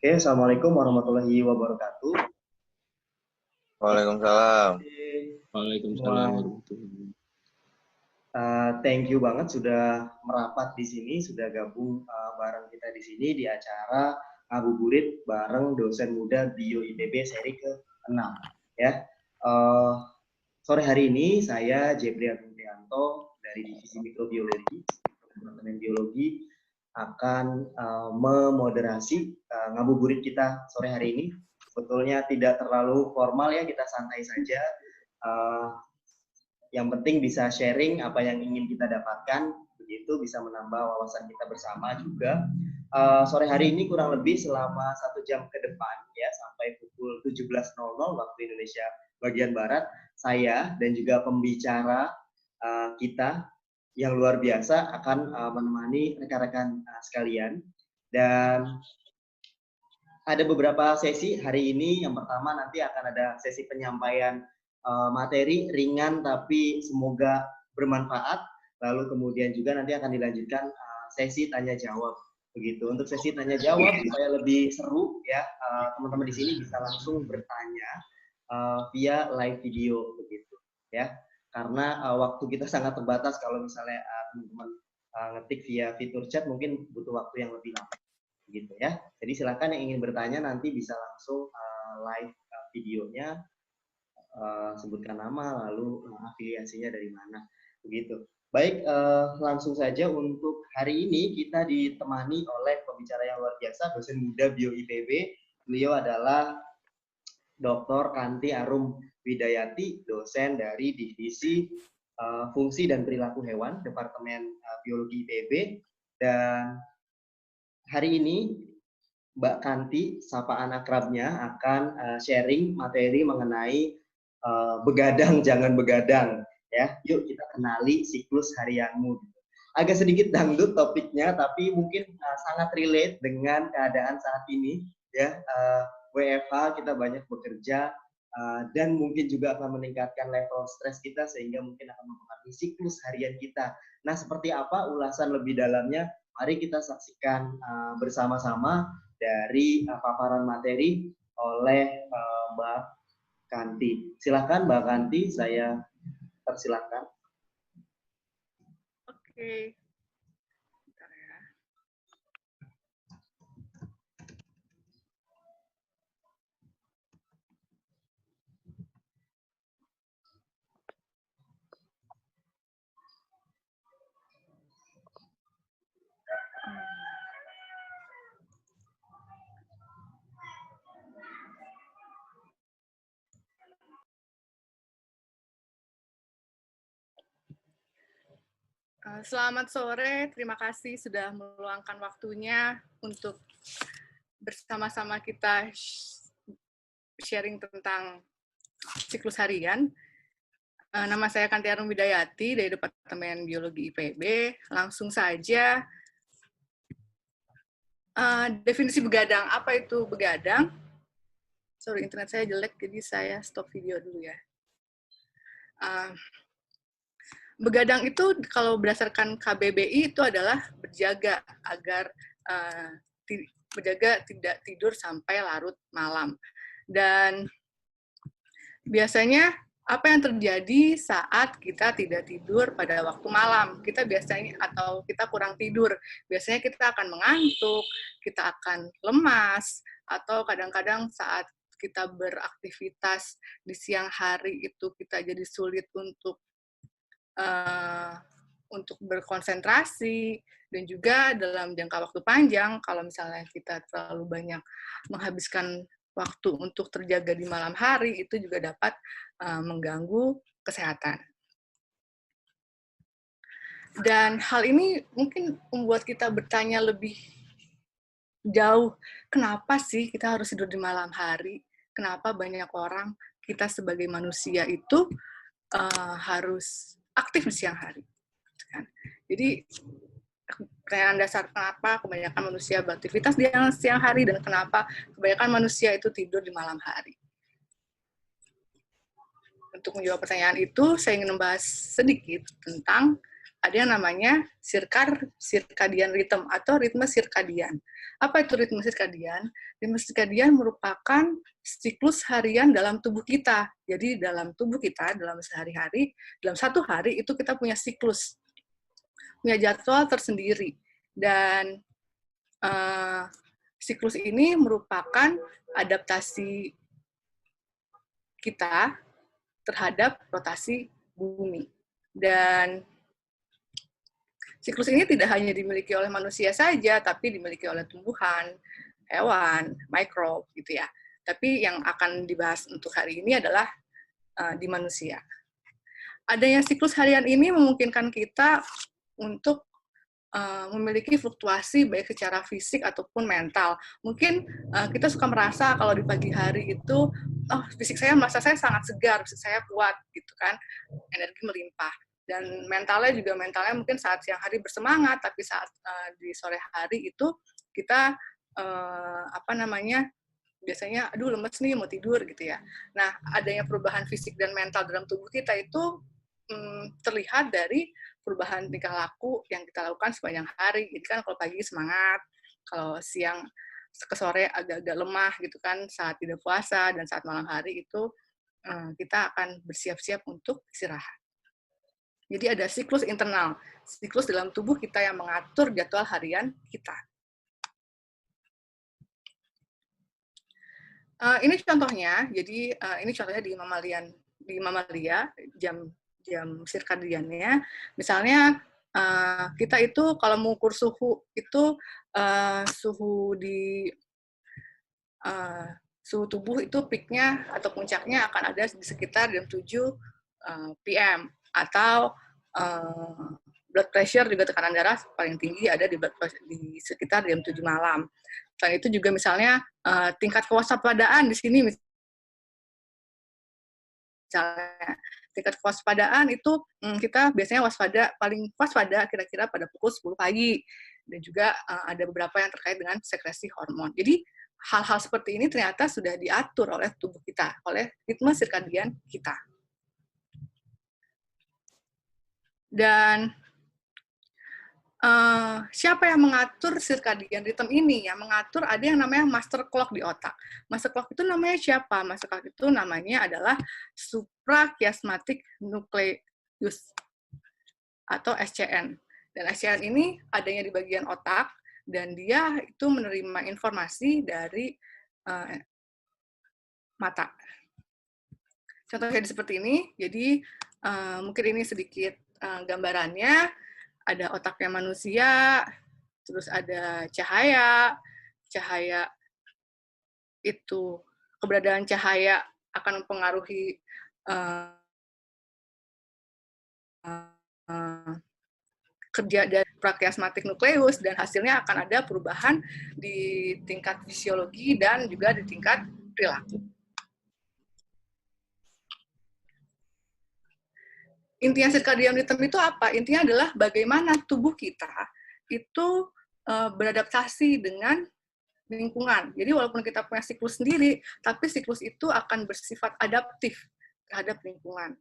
Oke, Assalamualaikum warahmatullahi wabarakatuh. Waalaikumsalam. Waalaikumsalam warahmatullahi. Thank you banget sudah merapat di sini, sudah gabung bareng kita di sini di acara ngabuburit bareng dosen muda Bio IPB seri ke-6. Ya, sore hari ini saya Jeffrey Prianto dari Divisi Mikrobiologi, Departemen Biologi akan memoderasi ngabuburit kita sore hari ini. Sebetulnya tidak terlalu formal ya, kita santai saja. Yang penting bisa sharing apa yang ingin kita dapatkan, begitu bisa menambah wawasan kita bersama juga. Sore hari ini kurang lebih selama 1 jam ke depan ya, sampai pukul 17.00 waktu Indonesia bagian Barat, saya dan juga pembicara kita yang luar biasa akan menemani rekan-rekan sekalian. Dan ada beberapa sesi hari ini. Yang pertama nanti akan ada sesi penyampaian materi ringan tapi semoga bermanfaat. Lalu kemudian juga nanti akan dilanjutkan sesi tanya jawab. Begitu. Untuk sesi tanya jawab supaya lebih seru ya, teman-teman di sini bisa langsung bertanya via live video begitu ya. Karena waktu kita sangat terbatas, kalau misalnya teman-teman ngetik via fitur chat mungkin butuh waktu yang lebih lama gitu ya. Jadi silakan yang ingin bertanya nanti bisa langsung live videonya, sebutkan nama lalu afiliasinya dari mana begitu. Baik, langsung saja untuk hari ini kita ditemani oleh pembicara yang luar biasa, dosen muda Bio IPB. Beliau adalah Dr. Kanti Arum Widayati, dosen dari Divisi Fungsi dan Perilaku Hewan, Departemen Biologi IPB. Dan hari ini Mbak Kanti, sapaan akrabnya, akan sharing materi mengenai begadang jangan begadang ya. Yuk kita kenali siklus harianmu. Agak sedikit dangdut topiknya, tapi mungkin sangat relate dengan keadaan saat ini ya. WFH, kita banyak bekerja dan mungkin juga akan meningkatkan level stres kita sehingga mungkin akan mempengaruhi siklus harian kita. Nah, seperti apa ulasan lebih dalamnya? Mari kita saksikan bersama-sama dari paparan materi oleh Mbak Kanti. Silakan Mbak Kanti, saya persilakan. Oke. Selamat sore, terima kasih sudah meluangkan waktunya untuk bersama-sama kita sharing tentang siklus harian. Nama saya Kanti Arum Widayati dari Departemen Biologi IPB. Langsung saja, definisi begadang. Apa itu begadang? Sorry, internet saya jelek, jadi saya stop video dulu ya. Begadang itu kalau berdasarkan KBBI itu adalah berjaga agar berjaga tidak tidur sampai larut malam. Dan biasanya apa yang terjadi saat kita tidak tidur pada waktu malam? Kita biasanya atau kita kurang tidur, biasanya kita akan mengantuk, kita akan lemas, atau kadang-kadang saat kita beraktivitas di siang hari itu kita jadi sulit untuk berkonsentrasi, dan juga dalam jangka waktu panjang, kalau misalnya kita terlalu banyak menghabiskan waktu untuk terjaga di malam hari, itu juga dapat mengganggu kesehatan. Dan hal ini mungkin membuat kita bertanya lebih jauh, kenapa sih kita harus tidur di malam hari? Kenapa banyak orang, kita sebagai manusia itu harus aktif di siang hari. Jadi, pertanyaan dasar kenapa kebanyakan manusia beraktivitas di siang hari dan kenapa kebanyakan manusia itu tidur di malam hari. Untuk menjawab pertanyaan itu, saya ingin membahas sedikit tentang ada yang namanya circadian rhythm atau ritme sirkadian. Apa itu ritme sirkadian? Ritme sirkadian merupakan siklus harian dalam tubuh kita. Jadi dalam tubuh kita, dalam sehari-hari, dalam satu hari itu kita punya siklus, punya jadwal tersendiri. Dan siklus ini merupakan adaptasi kita terhadap rotasi bumi. Dan siklus ini tidak hanya dimiliki oleh manusia saja, tapi dimiliki oleh tumbuhan, hewan, mikrob, gitu ya. Tapi yang akan dibahas untuk hari ini adalah di manusia. Adanya siklus harian ini memungkinkan kita untuk memiliki fluktuasi baik secara fisik ataupun mental. Mungkin kita suka merasa kalau di pagi hari itu, fisik saya merasa saya sangat segar, fisik saya kuat, gitu kan, energi melimpah. Dan mentalnya mungkin saat siang hari bersemangat, tapi saat di sore hari itu kita biasanya aduh lemes nih mau tidur gitu ya. Nah, adanya perubahan fisik dan mental dalam tubuh kita itu terlihat dari perubahan tingkah laku yang kita lakukan sepanjang hari. Jadi kan kalau pagi semangat, kalau siang ke sore agak-agak lemah gitu kan saat tidak puasa, dan saat malam hari itu kita akan bersiap-siap untuk istirahat. Jadi ada siklus internal, siklus dalam tubuh kita yang mengatur jadwal harian kita. Ini contohnya, jadi ini contohnya di mamalia jam sirkadiannya. Misalnya kita itu kalau mengukur suhu itu suhu tubuh itu peaknya atau puncaknya akan ada di sekitar jam 7 PM, atau blood pressure juga tekanan darah paling tinggi ada di sekitar jam 7 malam. Selain itu juga misalnya tingkat kewaspadaan di sini misalnya tingkat kewaspadaan itu kita biasanya paling waspada kira-kira pada pukul 10 pagi, dan juga ada beberapa yang terkait dengan sekresi hormon. Jadi hal-hal seperti ini ternyata sudah diatur oleh tubuh kita, oleh ritme sirkadian kita. Dan siapa yang mengatur circadian rhythm ini? Yang mengatur ada yang namanya master clock di otak. Master clock itu namanya siapa? Master clock itu namanya adalah suprachiasmatic nucleus atau SCN. Dan SCN ini adanya di bagian otak, dan dia itu menerima informasi dari mata. Contohnya seperti ini. Jadi mungkin ini sedikit gambarannya. Ada otaknya manusia, terus ada cahaya itu, keberadaan cahaya akan mempengaruhi kerja dari suprachiasmatic nucleus, dan hasilnya akan ada perubahan di tingkat fisiologi dan juga di tingkat perilaku. Intinya circadian rhythm itu apa? Intinya adalah bagaimana tubuh kita itu beradaptasi dengan lingkungan. Jadi walaupun kita punya siklus sendiri, tapi siklus itu akan bersifat adaptif terhadap lingkungan.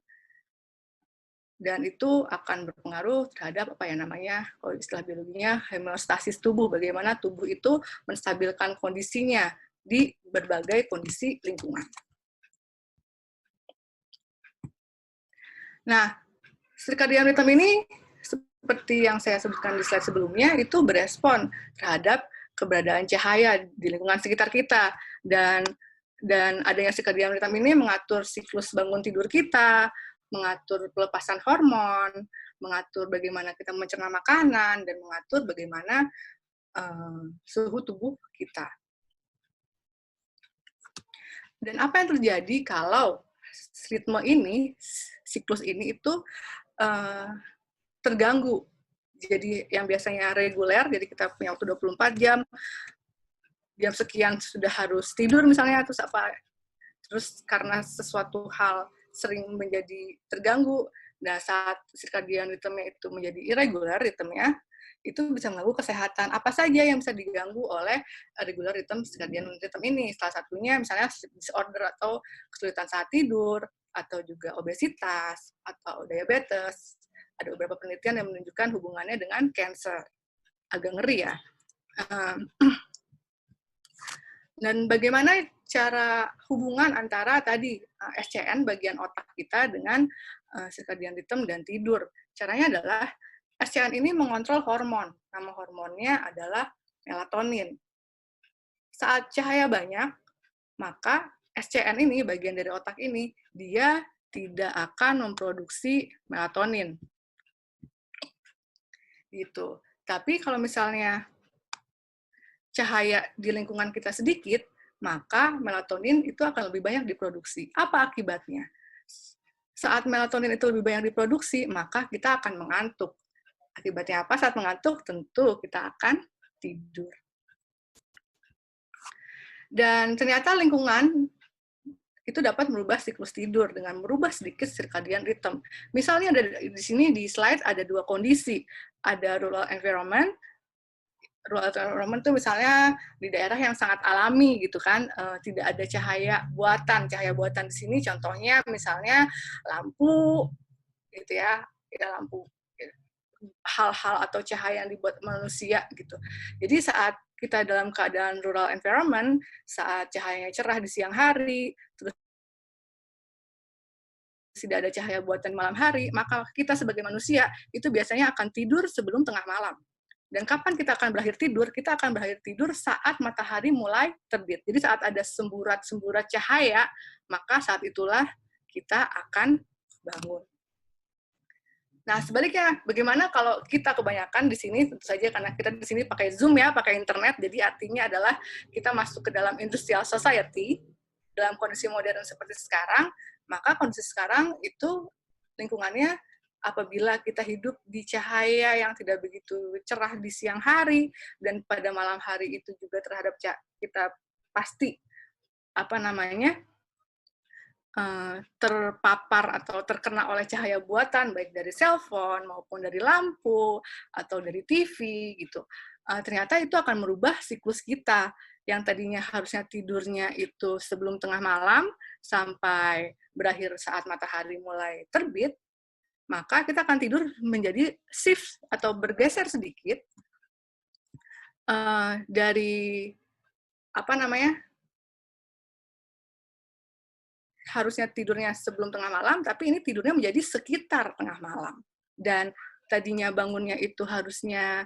Dan itu akan berpengaruh terhadap apa yang namanya, kalau istilah biologinya, homeostasis tubuh. Bagaimana tubuh itu menstabilkan kondisinya di berbagai kondisi lingkungan. Nah, circadian rhythm ini seperti yang saya sebutkan di slide sebelumnya, itu berespon terhadap keberadaan cahaya di lingkungan sekitar kita, dan adanya circadian rhythm ini mengatur siklus bangun tidur kita, mengatur pelepasan hormon, mengatur bagaimana kita mencerna makanan, dan mengatur bagaimana suhu tubuh kita. Dan apa yang terjadi kalau ritme ini, siklus ini itu terganggu? Jadi yang biasanya reguler, jadi kita punya waktu 24 jam, jam sekian sudah harus tidur misalnya, terus karena sesuatu hal sering menjadi terganggu, nah saat circadian rhythm-nya itu menjadi irregular ritmenya, itu bisa mengganggu kesehatan. Apa saja yang bisa diganggu oleh regular rhythm circadian rhythm ini? Salah satunya misalnya sleep disorder atau kesulitan saat tidur, atau juga obesitas, atau diabetes, Ada beberapa penelitian yang menunjukkan hubungannya dengan cancer. Agak ngeri ya. Dan bagaimana cara hubungan antara tadi SCN bagian otak kita dengan circadian rhythm dan tidur. Caranya adalah SCN ini mengontrol hormon. Nama hormonnya adalah melatonin. Saat cahaya banyak, maka SCN ini, bagian dari otak ini, dia tidak akan memproduksi melatonin. Gitu. Tapi kalau misalnya cahaya di lingkungan kita sedikit, maka melatonin itu akan lebih banyak diproduksi. Apa akibatnya? Saat melatonin itu lebih banyak diproduksi, maka kita akan mengantuk. Akibatnya apa saat mengantuk? Tentu kita akan tidur. Dan ternyata lingkungan itu dapat merubah siklus tidur dengan merubah sedikit circadian rhythm. Misalnya di sini di slide ada dua kondisi. Ada rural environment. Rural environment itu misalnya di daerah yang sangat alami gitu kan, tidak ada cahaya buatan. Cahaya buatan di sini contohnya misalnya lampu gitu ya lampu, hal-hal atau cahaya yang dibuat manusia gitu. Jadi saat kita dalam keadaan rural environment, saat cahayanya cerah di siang hari, terus tidak ada cahaya buatan malam hari, maka kita sebagai manusia itu biasanya akan tidur sebelum tengah malam. Dan kapan kita akan berakhir tidur? Kita akan berakhir tidur saat matahari mulai terbit. Jadi saat ada semburat-semburat cahaya, maka saat itulah kita akan bangun. Nah, sebaliknya, bagaimana kalau kita kebanyakan di sini, tentu saja karena kita di sini pakai Zoom ya, pakai internet, jadi artinya adalah kita masuk ke dalam industrial society, dalam kondisi modern seperti sekarang, maka kondisi sekarang itu lingkungannya apabila kita hidup di cahaya yang tidak begitu cerah di siang hari, dan pada malam hari itu juga terhadap kita pasti, terpapar atau terkena oleh cahaya buatan, baik dari cellphone maupun dari lampu atau dari TV gitu. Ternyata itu akan merubah siklus kita yang tadinya harusnya tidurnya itu sebelum tengah malam sampai berakhir saat matahari mulai terbit, maka kita akan tidur menjadi shift atau bergeser sedikit dari harusnya tidurnya sebelum tengah malam, tapi ini tidurnya menjadi sekitar tengah malam. Dan tadinya bangunnya itu harusnya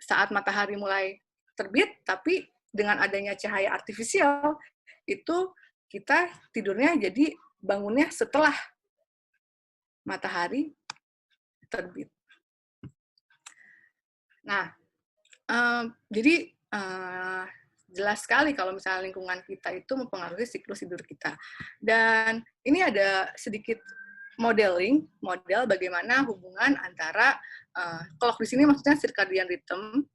saat matahari mulai terbit, tapi dengan adanya cahaya artifisial, itu kita tidurnya jadi bangunnya setelah matahari terbit. Nah, jadi jelas sekali kalau misalnya lingkungan kita itu mempengaruhi siklus tidur kita. Dan ini ada sedikit model bagaimana hubungan antara, kalau di sini maksudnya circadian rhythm,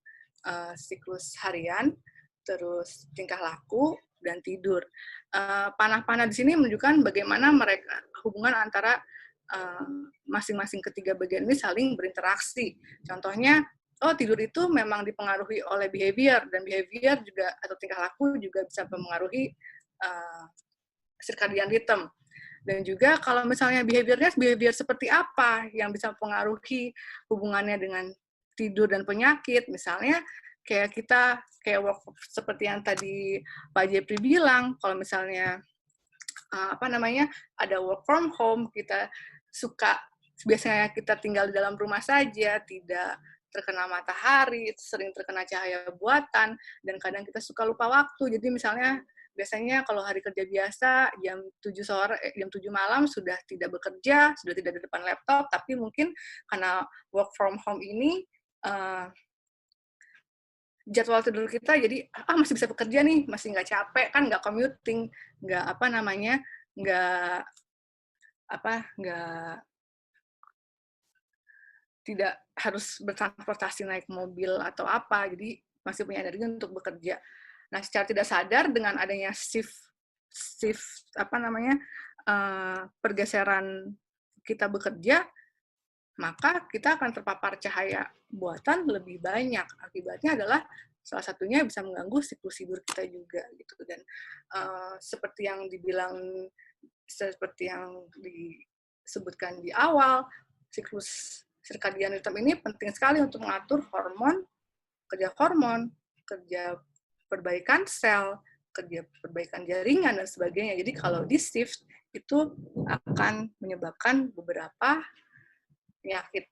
siklus harian, terus tingkah laku, dan tidur. Panah-panah di sini menunjukkan bagaimana hubungan antara masing-masing ketiga bagian ini saling berinteraksi. Contohnya, tidur itu memang dipengaruhi oleh behavior, dan behavior juga atau tingkah laku juga bisa mempengaruhi circadian rhythm. Dan juga kalau misalnya behavior seperti apa yang bisa mempengaruhi hubungannya dengan tidur dan penyakit, misalnya kayak work seperti yang tadi Pak Jepri bilang, kalau misalnya ada work from home, kita biasanya kita tinggal di dalam rumah saja, tidak terkena matahari, sering terkena cahaya buatan, dan kadang kita suka lupa waktu. Jadi misalnya biasanya kalau hari kerja biasa jam 7 malam sudah tidak bekerja, sudah tidak di depan laptop, tapi mungkin karena work from home ini jadwal tidur kita jadi masih bisa bekerja nih, masih nggak capek kan, nggak commuting, nggak tidak harus bertransportasi naik mobil atau apa, jadi masih punya energi untuk bekerja. Nah, secara tidak sadar dengan adanya pergeseran kita bekerja, maka kita akan terpapar cahaya buatan lebih banyak. Akibatnya adalah salah satunya bisa mengganggu siklus tidur kita juga gitu. Dan seperti yang disebutkan di awal, siklus circadian rhythm ini penting sekali untuk mengatur hormon, kerja perbaikan sel, kerja perbaikan jaringan, dan sebagainya. Jadi kalau di shift, itu akan menyebabkan beberapa penyakit.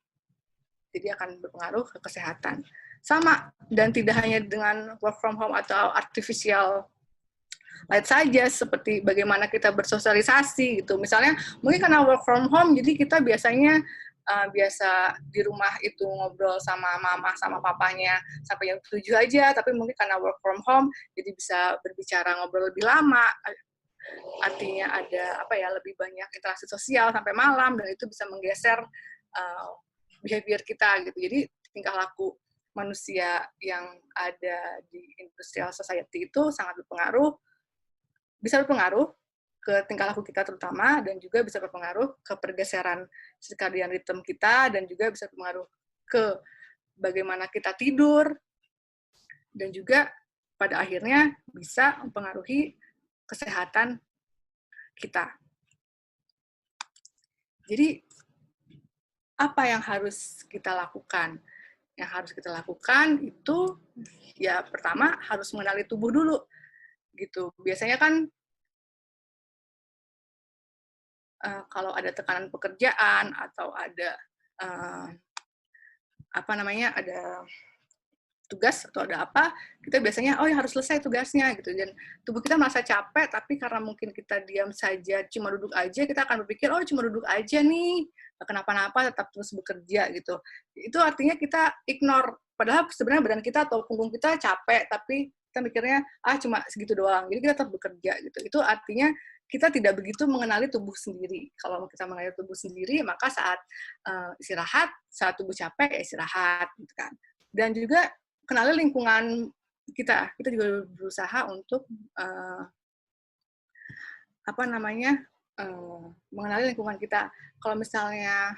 Jadi akan berpengaruh ke kesehatan. Sama, dan tidak hanya dengan work from home atau artificial light saja, seperti bagaimana kita bersosialisasi gitu. Misalnya, mungkin karena work from home, jadi kita biasanya biasa di rumah itu ngobrol sama mama sama papanya sampai jam 7 aja, tapi mungkin karena work from home jadi bisa berbicara ngobrol lebih lama, artinya ada lebih banyak interaksi sosial sampai malam, dan itu bisa menggeser behavior kita gitu. Jadi tingkah laku manusia yang ada di industrial society itu sangat bisa berpengaruh ke tingkah laku kita terutama, dan juga bisa berpengaruh ke pergeseran circadian rhythm kita, dan juga bisa berpengaruh ke bagaimana kita tidur, dan juga pada akhirnya bisa mempengaruhi kesehatan kita. Jadi, apa yang harus kita lakukan? Yang harus kita lakukan itu, ya pertama harus mengenali tubuh dulu, gitu. Biasanya kan kalau ada tekanan pekerjaan atau ada ada tugas atau ada apa, kita biasanya ya harus selesai tugasnya gitu, dan tubuh kita merasa capek, tapi karena mungkin kita diam saja, cuma duduk aja, kita akan berpikir cuma duduk aja nih, nggak kenapa-napa, tetap terus bekerja gitu. Itu artinya kita ignore, padahal sebenarnya badan kita atau punggung kita capek, tapi kita mikirnya cuma segitu doang, jadi kita tetap bekerja gitu. Itu artinya kita tidak begitu mengenali tubuh sendiri. Kalau kita mengenali tubuh sendiri, maka saat istirahat, saat tubuh capek, ya istirahat, gitu kan. Dan juga kenali lingkungan kita. Kita juga berusaha untuk mengenali lingkungan kita. Kalau misalnya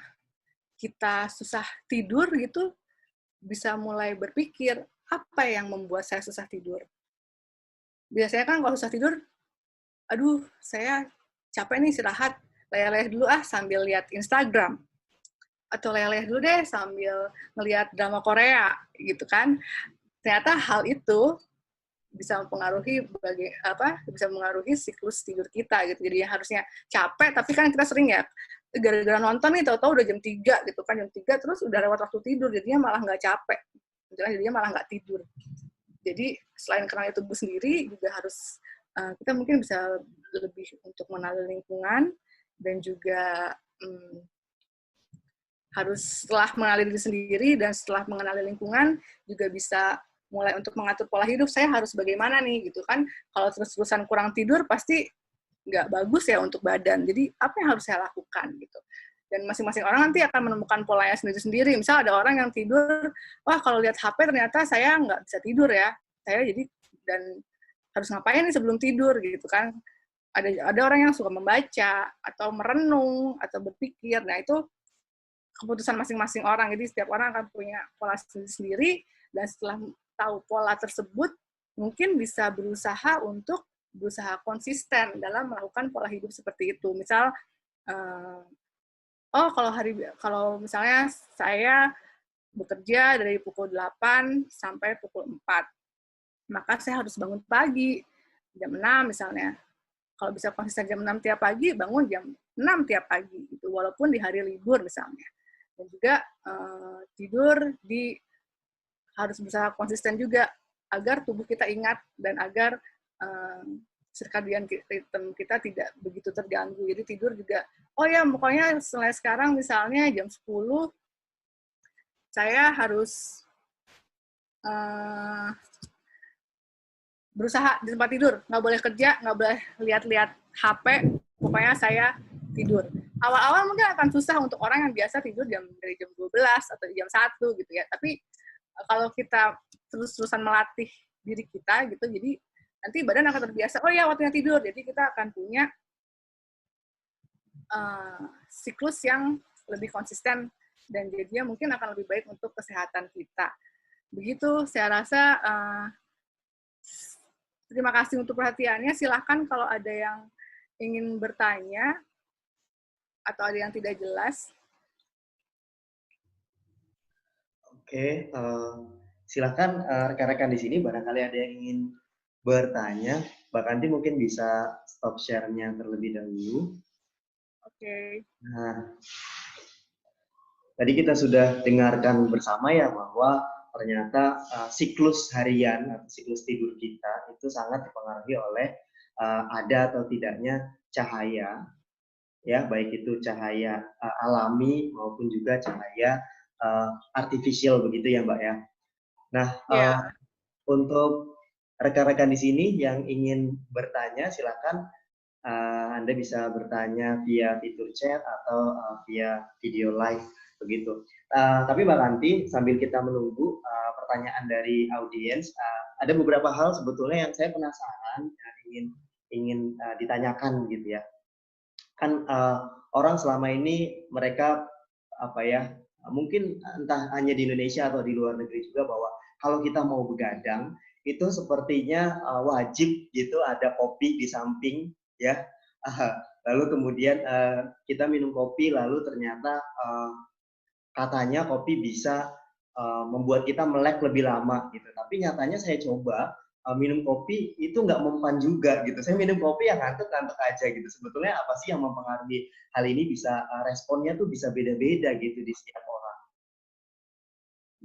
kita susah tidur gitu, bisa mulai berpikir, apa yang membuat saya susah tidur? Biasanya kan kalau susah tidur, aduh, saya capek nih istirahat, leleh dulu sambil lihat Instagram. Atau leleh dulu deh sambil ngelihat drama Korea, gitu kan. Ternyata hal itu bisa mempengaruhi bisa mengaruhi siklus tidur kita, gitu. Jadi harusnya capek, tapi kan kita sering ya, gara-gara nonton nih, tahu-tahu udah jam 3, gitu kan, jam 3, terus udah lewat waktu tidur, jadinya malah nggak capek. Jadinya malah nggak tidur. Jadi selain kenal tubuh sendiri, juga harus kita mungkin bisa lebih untuk mengenali lingkungan, dan juga harus setelah mengenali diri sendiri dan setelah mengenali lingkungan, juga bisa mulai untuk mengatur pola hidup. Saya harus bagaimana nih, gitu kan. Kalau terus-terusan kurang tidur, pasti nggak bagus ya untuk badan. Jadi apa yang harus saya lakukan gitu. Dan masing-masing orang nanti akan menemukan polanya sendiri-sendiri. Misal ada orang yang tidur, kalau lihat HP ternyata saya nggak bisa tidur ya. Saya dan harus ngapain nih sebelum tidur gitu kan. Ada orang yang suka membaca atau merenung atau berpikir. Nah, itu keputusan masing-masing orang. Jadi setiap orang akan punya pola sendiri, dan setelah tahu pola tersebut, mungkin bisa berusaha konsisten dalam melakukan pola hidup seperti itu. Misal, kalau misalnya saya bekerja dari pukul 8 sampai pukul 4, maka saya harus bangun pagi, jam 6 misalnya. Kalau bisa konsisten jam 6 tiap pagi, bangun jam 6 tiap pagi, gitu, walaupun di hari libur misalnya. Dan juga tidur harus berusaha konsisten juga, agar tubuh kita ingat, dan agar circadian rhythm kita tidak begitu terganggu. Jadi tidur juga, pokoknya sekarang misalnya jam 10, saya harus berusaha di tempat tidur, nggak boleh kerja, nggak boleh lihat-lihat HP, pokoknya saya tidur. Awal-awal mungkin akan susah untuk orang yang biasa tidur dari jam 12 atau jam 1 gitu ya, tapi kalau kita terus-terusan melatih diri kita gitu, jadi nanti badan akan terbiasa, waktunya tidur, jadi kita akan punya siklus yang lebih konsisten, dan jadinya mungkin akan lebih baik untuk kesehatan kita. Begitu, saya rasa terima kasih untuk perhatiannya. Silahkan kalau ada yang ingin bertanya atau ada yang tidak jelas. Oke, silakan rekan-rekan di sini barangkali ada yang ingin bertanya, Mbak Kanti mungkin bisa stop share-nya terlebih dahulu. Oke. Nah, tadi kita sudah dengarkan bersama ya bahwa ternyata siklus harian atau siklus tidur kita itu sangat dipengaruhi oleh ada atau tidaknya cahaya, ya baik itu cahaya alami maupun juga cahaya artificial begitu ya Mbak ya. Nah, Ya, untuk rekan-rekan di sini yang ingin bertanya silakan Anda bisa bertanya via fitur chat atau via video live begitu. Tapi Mbak Kanti, sambil kita menunggu pertanyaan dari audiens, ada beberapa hal sebetulnya yang saya penasaran yang ingin ditanyakan gitu ya. Kan orang selama ini mereka apa ya, mungkin entah hanya di Indonesia atau di luar negeri juga bahwa kalau kita mau begadang itu sepertinya wajib gitu ada kopi di samping ya. Lalu kemudian kita minum kopi lalu ternyata katanya kopi bisa membuat kita melek lebih lama gitu. Tapi nyatanya saya coba minum kopi itu nggak mempan juga gitu. Saya minum kopi yang ngantuk-ngantuk aja gitu. Sebetulnya apa sih yang mempengaruhi hal ini bisa responnya tuh bisa beda-beda gitu di setiap orang.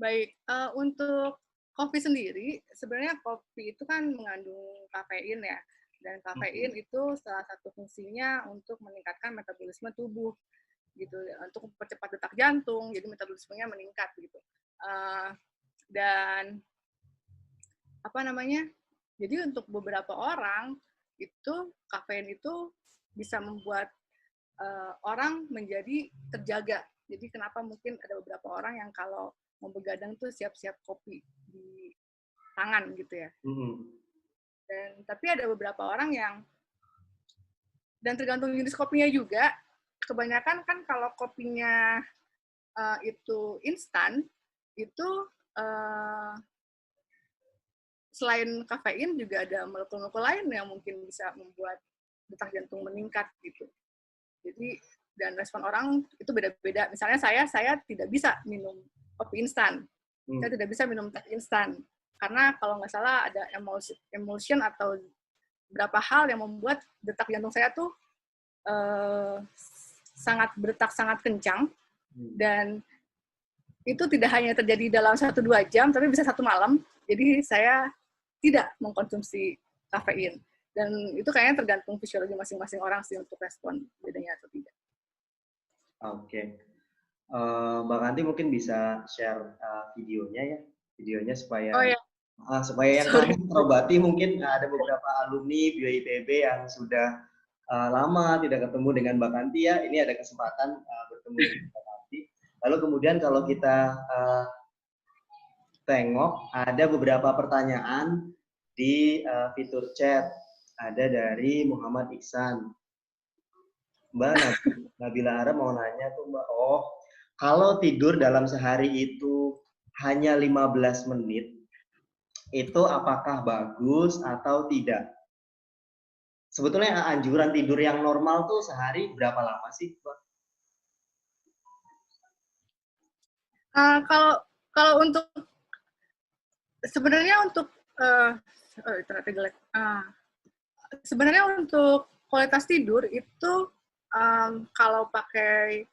baik. Untuk kopi sendiri, sebenarnya kopi itu kan mengandung kafein ya, dan kafein itu salah satu fungsinya untuk meningkatkan metabolisme tubuh, gitu, untuk mempercepat detak jantung, jadi metabolismenya meningkat gitu. Dan apa namanya? Jadi untuk beberapa orang itu kafein itu bisa membuat orang menjadi terjaga. Jadi kenapa mungkin ada beberapa orang yang kalau mau begadang tuh siap-siap kopi di tangan gitu ya. Dan tapi ada beberapa orang yang, dan tergantung jenis kopinya juga. Kebanyakan kan kalau kopinya itu instan, itu selain kafein juga ada molekul-molekul lain yang mungkin bisa membuat detak jantung meningkat gitu. Jadi dan respon orang itu beda-beda. Misalnya saya tidak bisa minum kopi instan. Saya tidak bisa minum teh instan. Karena kalau nggak salah ada emulsion atau beberapa hal yang membuat detak jantung saya tuh sangat berdetak sangat kencang, dan itu tidak hanya terjadi dalam 1-2 jam, tapi bisa 1 malam. Jadi saya tidak mengkonsumsi kafein. Dan itu kayaknya tergantung fisiologi masing-masing orang sih untuk respon bedanya atau tidak. Oke. Mbak Kanti mungkin bisa share videonya supaya Oh ya, supaya yang sorry. tanya terobati. Mungkin ada beberapa alumni Bio IPB yang sudah lama tidak ketemu dengan Mbak Kanti ya. Ini ada kesempatan bertemu dengan Mbak Kanti. Lalu kemudian kalau kita tengok ada beberapa pertanyaan di fitur chat. Ada dari Muhammad Iksan. Mbak Nabila Ara mau nanya tuh Mbak, kalau tidur dalam sehari itu hanya 15 menit, itu apakah bagus atau tidak? Sebetulnya anjuran tidur yang normal tuh sehari berapa lama sih, Mbak? Kalau untuk sebenarnya untuk ternyata jelek. Sebenarnya untuk kualitas tidur itu kalau pakai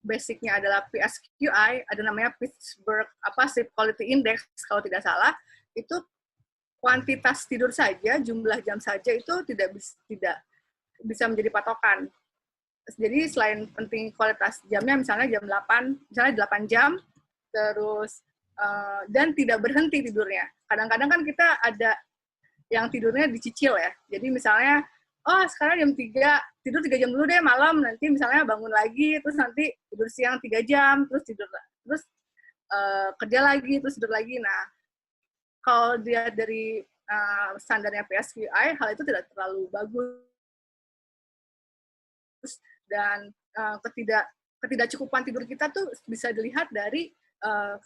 basicnya adalah PSQI, ada namanya Pittsburgh Sleep Quality Index kalau tidak salah, itu kuantitas tidur saja, jumlah jam saja itu tidak bisa menjadi patokan. Jadi selain penting kualitas jamnya, misalnya jam 8, misalnya 8 jam, terus dan tidak berhenti tidurnya. Kadang-kadang kan kita ada yang tidurnya dicicil ya. Jadi misalnya, sekarang jam 3, tidur 3 jam dulu deh malam, nanti misalnya bangun lagi, terus nanti tidur siang 3 jam, terus kerja lagi, terus tidur lagi. Nah, kalau dia dari standarnya PSQI, hal itu tidak terlalu bagus. Dan ketidakcukupan tidur kita tuh bisa dilihat dari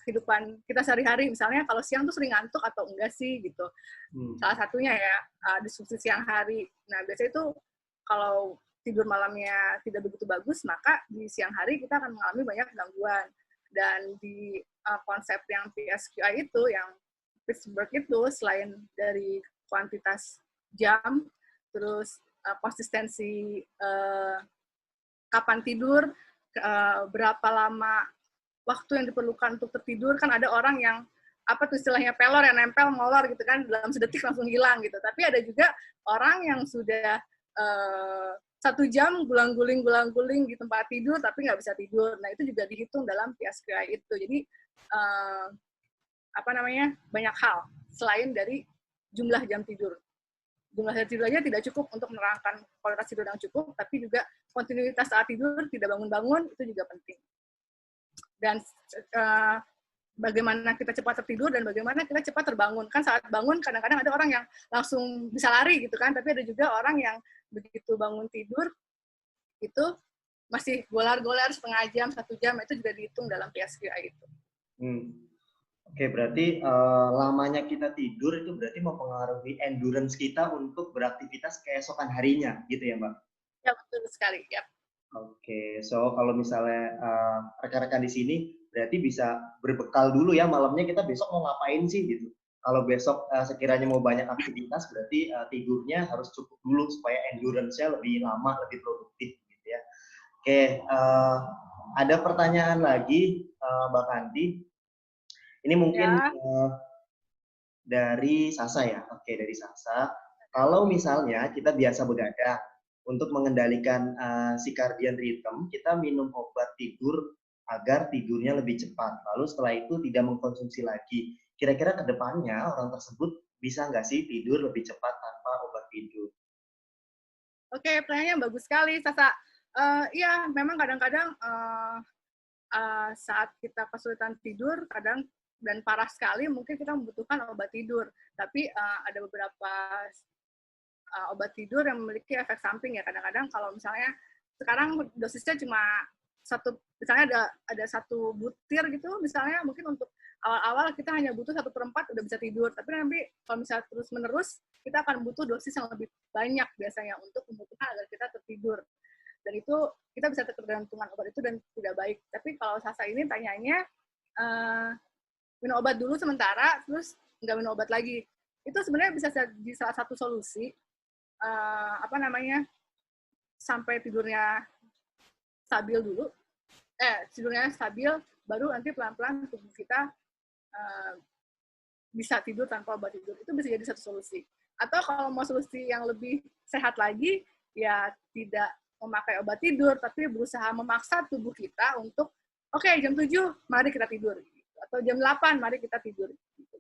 kehidupan kita sehari-hari. Misalnya kalau siang tuh sering ngantuk atau enggak sih gitu. Salah satunya ya disfungsi siang hari. Nah biasanya itu kalau tidur malamnya tidak begitu bagus, maka di siang hari kita akan mengalami banyak gangguan. Dan di konsep yang PSQI itu, yang Pittsburgh itu, selain dari kuantitas jam, terus konsistensi kapan tidur, berapa lama waktu yang diperlukan untuk tertidur. Kan ada orang yang apa tuh istilahnya pelor yang nempel molor gitu kan, dalam sedetik langsung hilang gitu. Tapi ada juga orang yang sudah 1 jam gulang-guling di tempat tidur tapi nggak bisa tidur. Nah itu juga dihitung dalam PSQI itu. Jadi banyak hal selain dari jumlah jam tidur. Jumlah jam tidur aja tidak cukup untuk menerangkan kualitas tidur yang cukup, tapi juga kontinuitas saat tidur, tidak bangun-bangun, itu juga penting. Dan bagaimana kita cepat tertidur dan bagaimana kita cepat terbangun. Kan saat bangun kadang-kadang ada orang yang langsung bisa lari gitu kan, tapi ada juga orang yang begitu bangun tidur itu masih golar-golar setengah jam, 1 jam, itu juga dihitung dalam PSQI itu. Oke, berarti lamanya kita tidur itu berarti mempengaruhi endurance kita untuk beraktivitas keesokan harinya, gitu ya, Mbak? Ya, betul sekali. Ya. Oke, so kalau misalnya rekan-rekan di sini berarti bisa berbekal dulu ya, malamnya kita besok mau ngapain sih gitu. Kalau besok sekiranya mau banyak aktivitas, berarti tidurnya harus cukup dulu supaya endurance-nya lebih lama, lebih produktif gitu ya. Oke, ada pertanyaan lagi, Mbak Kandi. Ini mungkin dari Sasa ya. Oke, dari Sasa. Kalau misalnya kita biasa begadang, untuk mengendalikan circadian rhythm, kita minum obat tidur agar tidurnya lebih cepat. Lalu setelah itu tidak mengkonsumsi lagi. Kira-kira ke depannya orang tersebut bisa nggak sih tidur lebih cepat tanpa obat tidur? Oke, pertanyaannya bagus sekali, Sasa. Iya, memang kadang-kadang saat kita kesulitan tidur, kadang dan parah sekali, mungkin kita membutuhkan obat tidur. Tapi ada beberapa obat tidur yang memiliki efek samping ya. Kadang-kadang kalau misalnya sekarang dosisnya cuma misalnya ada 1 butir gitu, misalnya mungkin untuk awal-awal kita hanya butuh 1/4 udah bisa tidur. Tapi nanti kalau misalnya terus-menerus, kita akan butuh dosis yang lebih banyak biasanya untuk membutuhkan agar kita tertidur. Dan itu kita bisa ketergantungan obat itu dan tidak baik. Tapi kalau Sasa ini tanyanya, minum obat dulu sementara, terus nggak minum obat lagi. Itu sebenarnya bisa jadi salah satu solusi, sampai tidurnya stabil dulu. Tidurnya stabil, baru nanti pelan-pelan tubuh kita bisa tidur tanpa obat tidur. Itu bisa jadi satu solusi. Atau kalau mau solusi yang lebih sehat lagi, ya tidak memakai obat tidur, tapi berusaha memaksa tubuh kita untuk, oke, jam 7, mari kita tidur. Atau jam 8, mari kita tidur.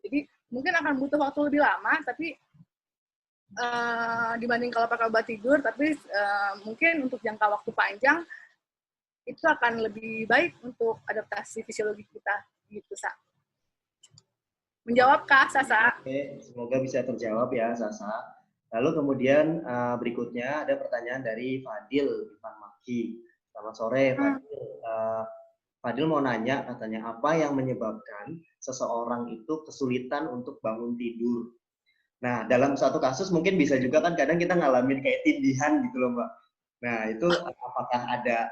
Jadi mungkin akan butuh waktu lebih lama, tapi dibanding kalau pakai obat tidur, tapi mungkin untuk jangka waktu panjang, itu akan lebih baik untuk adaptasi fisiologi kita. Gitu, Sa. Menjawab, Kak, Sasa? Oke, semoga bisa terjawab ya, Sasa. Lalu kemudian berikutnya ada pertanyaan dari Fadil Ivan Maki. Selamat sore, Fadil. Fadil mau nanya, katanya, apa yang menyebabkan seseorang itu kesulitan untuk bangun tidur? Nah, dalam suatu kasus mungkin bisa juga kan kadang kita ngalamin kayak tindihan gitu loh, Mbak. Nah, itu apakah ada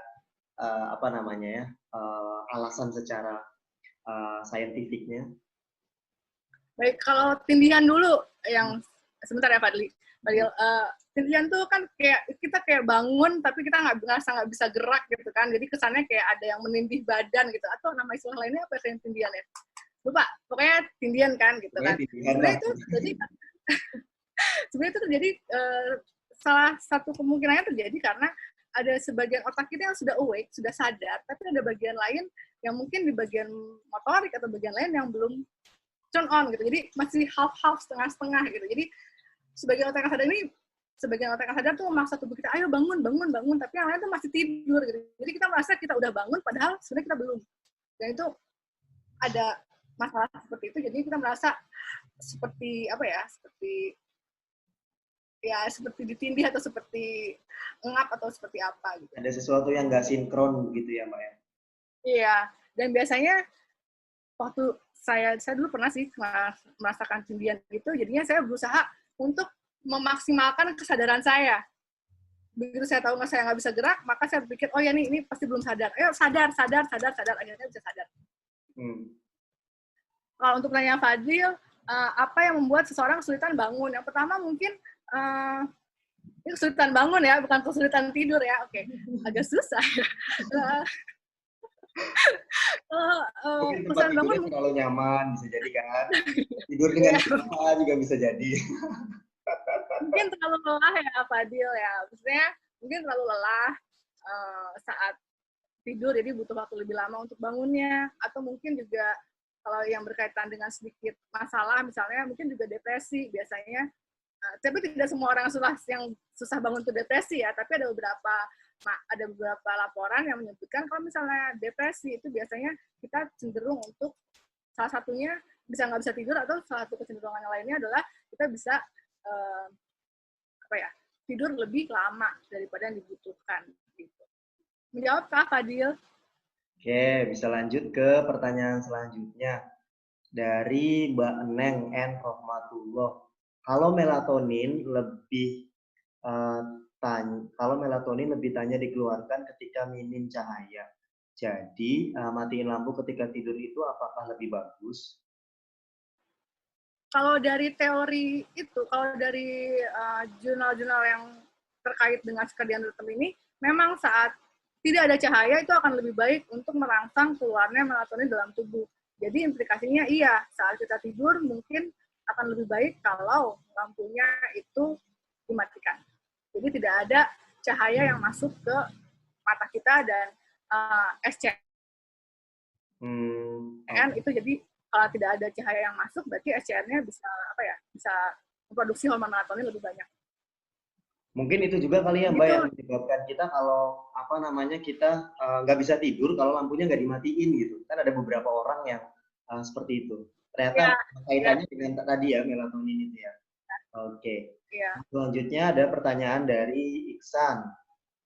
alasan secara saintifiknya? Baik, kalau tindihan dulu yang sebentar ya, Fadil. Tindihan tuh kan kayak kita kayak bangun tapi kita nggak bisa gerak gitu kan, jadi kesannya kayak ada yang menindih badan gitu, atau nama istilah lainnya apa yang tindihan ya, lupa, pokoknya tindihan kan gitu kan. Sebenarnya itu terjadi salah satu kemungkinannya terjadi karena ada sebagian otak kita yang sudah awake, sudah sadar, tapi ada bagian lain yang mungkin di bagian motorik atau bagian lain yang belum turn on gitu, jadi masih half-half, setengah-setengah gitu. Jadi sebagian otak yang sadar ini, sebagian otak yang sadar tuh memaksa tubuh kita, ayo bangun, tapi yang lain tuh masih tidur gitu. Jadi kita merasa kita udah bangun, padahal sebenarnya kita belum. Dan itu ada masalah seperti itu, jadi kita merasa seperti seperti ditindih atau seperti ngap atau seperti apa gitu. Ada sesuatu yang nggak sinkron gitu ya, Mbak ya? Iya, dan biasanya waktu saya dulu pernah sih merasakan tindihan gitu, jadinya saya berusaha untuk memaksimalkan kesadaran saya. Begitu saya tahu saya nggak bisa gerak, maka saya berpikir, oh ya ini pasti belum sadar. Ayo sadar, akhirnya bisa sadar. kalau untuk pertanyaan Fadil, apa yang membuat seseorang kesulitan bangun? Yang pertama mungkin ini kesulitan bangun ya, bukan kesulitan tidur ya. Oke, agak susah ya. Mungkin tempat Kesulitan bangun tidurnya mungkin terlalu nyaman, bisa jadi kan. Tidur dengan ya, siapa juga bisa jadi. mungkin terlalu lelah ya Fadil ya. Maksudnya mungkin terlalu lelah saat tidur, jadi butuh waktu lebih lama untuk bangunnya. Atau mungkin juga kalau yang berkaitan dengan sedikit masalah, misalnya mungkin juga depresi biasanya. Tapi tidak semua orang yang susah bangun itu depresi ya, tapi ada beberapa laporan yang menyebutkan kalau misalnya depresi itu biasanya kita cenderung untuk salah satunya nggak bisa tidur, atau salah satu kecenderungan yang lainnya adalah kita bisa tidur lebih lama daripada yang dibutuhkan. Gitu. Menjawab Kak Fadil? Oke, bisa lanjut ke pertanyaan selanjutnya. Dari Mbak Neng N. Rohmatullah. Kalau melatonin lebih tanya dikeluarkan ketika minim cahaya. Jadi, matiin lampu ketika tidur itu apakah lebih bagus? Kalau dari teori itu, kalau dari jurnal-jurnal yang terkait dengan circadian rhythm ini, memang saat tidak ada cahaya itu akan lebih baik untuk merangsang keluarnya melatonin dalam tubuh. Jadi implikasinya iya, saat kita tidur mungkin akan lebih baik kalau lampunya itu dimatikan. Jadi tidak ada cahaya yang masuk ke mata kita, dan SCN itu jadi kalau tidak ada cahaya yang masuk, berarti SCN-nya bisa memproduksi hormon melatonin lebih banyak. Mungkin itu juga kali ya Mbak yang menyebabkan kita kalau kita nggak bisa tidur kalau lampunya nggak dimatiin gitu. Kan ada beberapa orang yang seperti itu. Ternyata kaitannya dengan tadi ya, melatonin itu ya. Oke. Selanjutnya ada pertanyaan dari Iksan.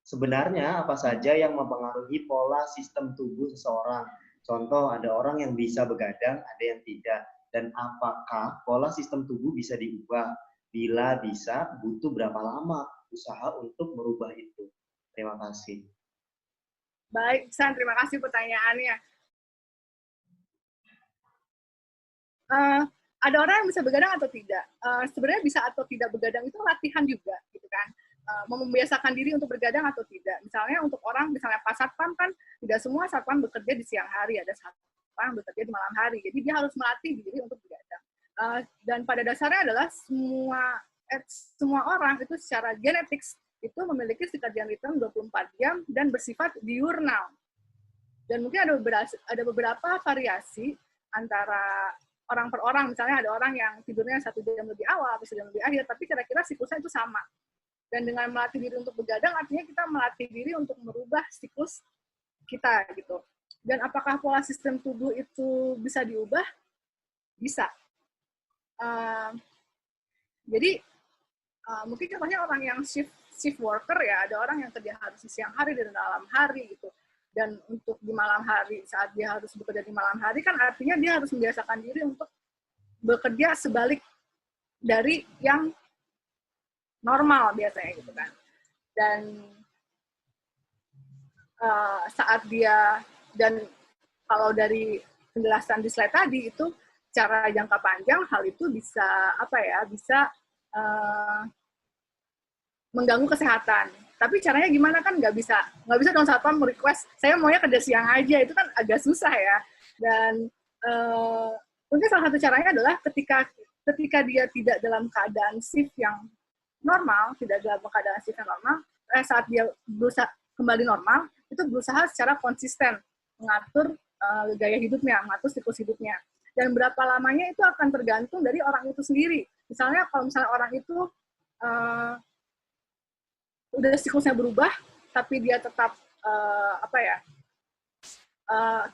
Sebenarnya apa saja yang mempengaruhi pola sistem tubuh seseorang? Contoh, ada orang yang bisa begadang, ada yang tidak. Dan apakah pola sistem tubuh bisa diubah? Bila bisa, butuh berapa lama usaha untuk merubah itu? Terima kasih. Baik, San, terima kasih pertanyaannya. Ada orang yang bisa begadang atau tidak? Sebenarnya bisa atau tidak begadang itu latihan juga, gitu kan? Membiasakan diri untuk bergadang atau tidak. Misalnya untuk orang, misalnya Pak Satpam kan tidak semua satpam bekerja di siang hari, ada satpam yang bekerja di malam hari. Jadi dia harus melatih diri untuk bergadang. Dan pada dasarnya adalah semua orang itu secara genetik itu memiliki circadian rhythm 24 jam dan bersifat diurnal. Dan mungkin ada beberapa variasi antara orang per orang. Misalnya ada orang yang tidurnya 1 jam lebih awal atau 1 jam lebih akhir, tapi kira-kira siklusnya itu sama. Dan dengan melatih diri untuk begadang, artinya kita melatih diri untuk merubah siklus kita gitu. Dan apakah pola sistem tubuh itu bisa diubah? Bisa. Jadi mungkin contohnya orang yang shift worker ya, ada orang yang kerja harus di siang hari dan malam hari gitu. Dan untuk di malam hari, saat dia harus bekerja di malam hari kan artinya dia harus membiasakan diri untuk bekerja sebalik dari yang normal biasanya gitu kan. Dan saat dia, dan kalau dari penjelasan di slide tadi itu secara jangka panjang hal itu bisa bisa mengganggu kesehatan. Tapi caranya gimana kan nggak bisa dong satpam request saya maunya kerja siang aja, itu kan agak susah ya. Dan mungkin salah satu caranya adalah ketika dia tidak dalam keadaan shift yang normal, saat dia berusaha kembali normal, itu berusaha secara konsisten mengatur gaya hidupnya, mengatur siklus hidupnya. Dan berapa lamanya itu akan tergantung dari orang itu sendiri. Misalnya kalau misalnya orang itu udah siklusnya berubah, tapi dia tetap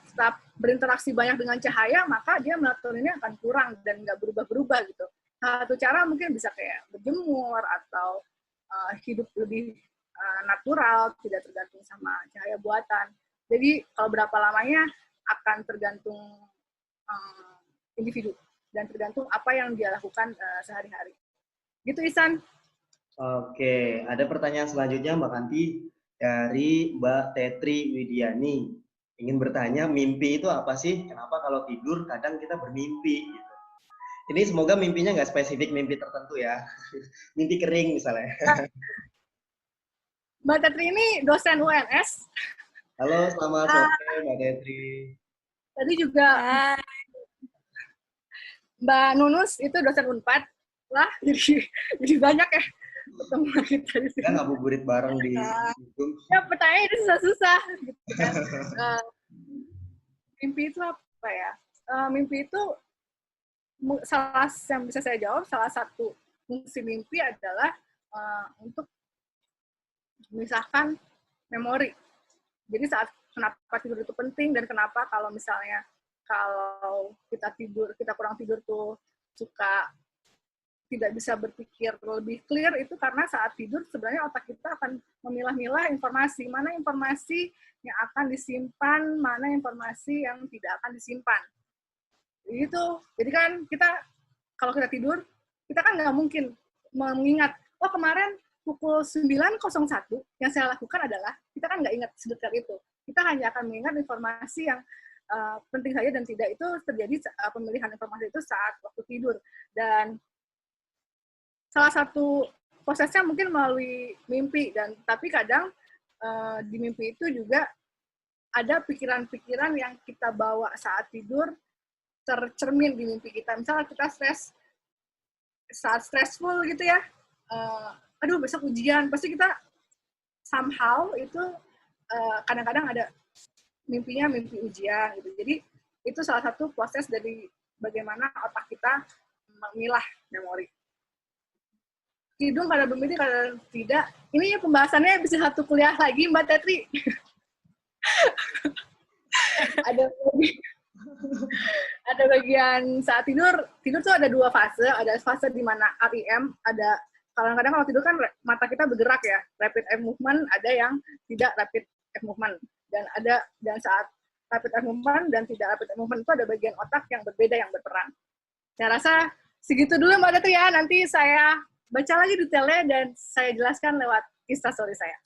tetap berinteraksi banyak dengan cahaya, maka dia melatoninnya akan kurang dan nggak berubah-berubah gitu. Satu cara mungkin bisa kayak berjemur atau hidup lebih natural, tidak tergantung sama cahaya buatan. Jadi kalau berapa lamanya akan tergantung individu dan tergantung apa yang dia lakukan sehari-hari. Gitu Isan. Oke, ada pertanyaan selanjutnya Mbak Kanti dari Mbak Tetri Widiani. ingin bertanya, mimpi itu apa sih? Kenapa kalau tidur kadang kita bermimpi gitu. Ini semoga mimpinya nggak spesifik mimpi tertentu ya. Mimpi kering misalnya. Mbak Tetri ini dosen UNS. Halo, selamat sore Mbak Tetri. Tadi juga Mbak Nunus itu dosen Unpad. Lah, jadi banyak ya pertemuan kita di Kita sini. ngabuburit bareng di Zoom. Ya, pertanyaan itu susah-susah. Gitu kan. Mimpi itu apa ya? Mimpi itu yang bisa saya jawab, salah satu fungsi mimpi adalah untuk memisahkan memori. Jadi saat kenapa tidur itu penting dan kenapa kalau misalnya kalau kita kurang tidur tuh suka tidak bisa berpikir lebih clear, itu karena saat tidur sebenarnya otak kita akan memilah-milah informasi, mana informasi yang akan disimpan, mana informasi yang tidak akan disimpan. Gitu. Jadi kan kalau kita tidur, kita kan nggak mungkin mengingat, oh kemarin pukul 9.01 yang saya lakukan adalah, kita kan nggak ingat sedetail itu. Kita hanya akan mengingat informasi yang penting saja dan tidak itu terjadi pemilihan informasi itu saat waktu tidur. Dan salah satu prosesnya mungkin melalui mimpi, tapi kadang di mimpi itu juga ada pikiran-pikiran yang kita bawa saat tidur tercermin di mimpi kita. Misalnya kita saat stressful gitu ya, aduh besok ujian, pasti kita somehow itu kadang-kadang ada mimpinya mimpi ujian gitu. Jadi itu salah satu proses dari bagaimana otak kita memilah memori. Hidung kadang bermimpi, kadang tidak. Ini pembahasannya bisa satu kuliah lagi, Mbak Tetri. ada bagian saat tidur tuh ada dua fase. Ada fase di mana REM, ada kadang-kadang kalau tidur kan mata kita bergerak ya, rapid eye movement, ada yang tidak rapid eye movement. Dan saat rapid eye movement dan tidak rapid eye movement itu ada bagian otak yang berbeda yang berperan. Saya rasa segitu dulu Mbak Tetri ya, nanti saya baca lagi detailnya dan saya jelaskan lewat instastory saya.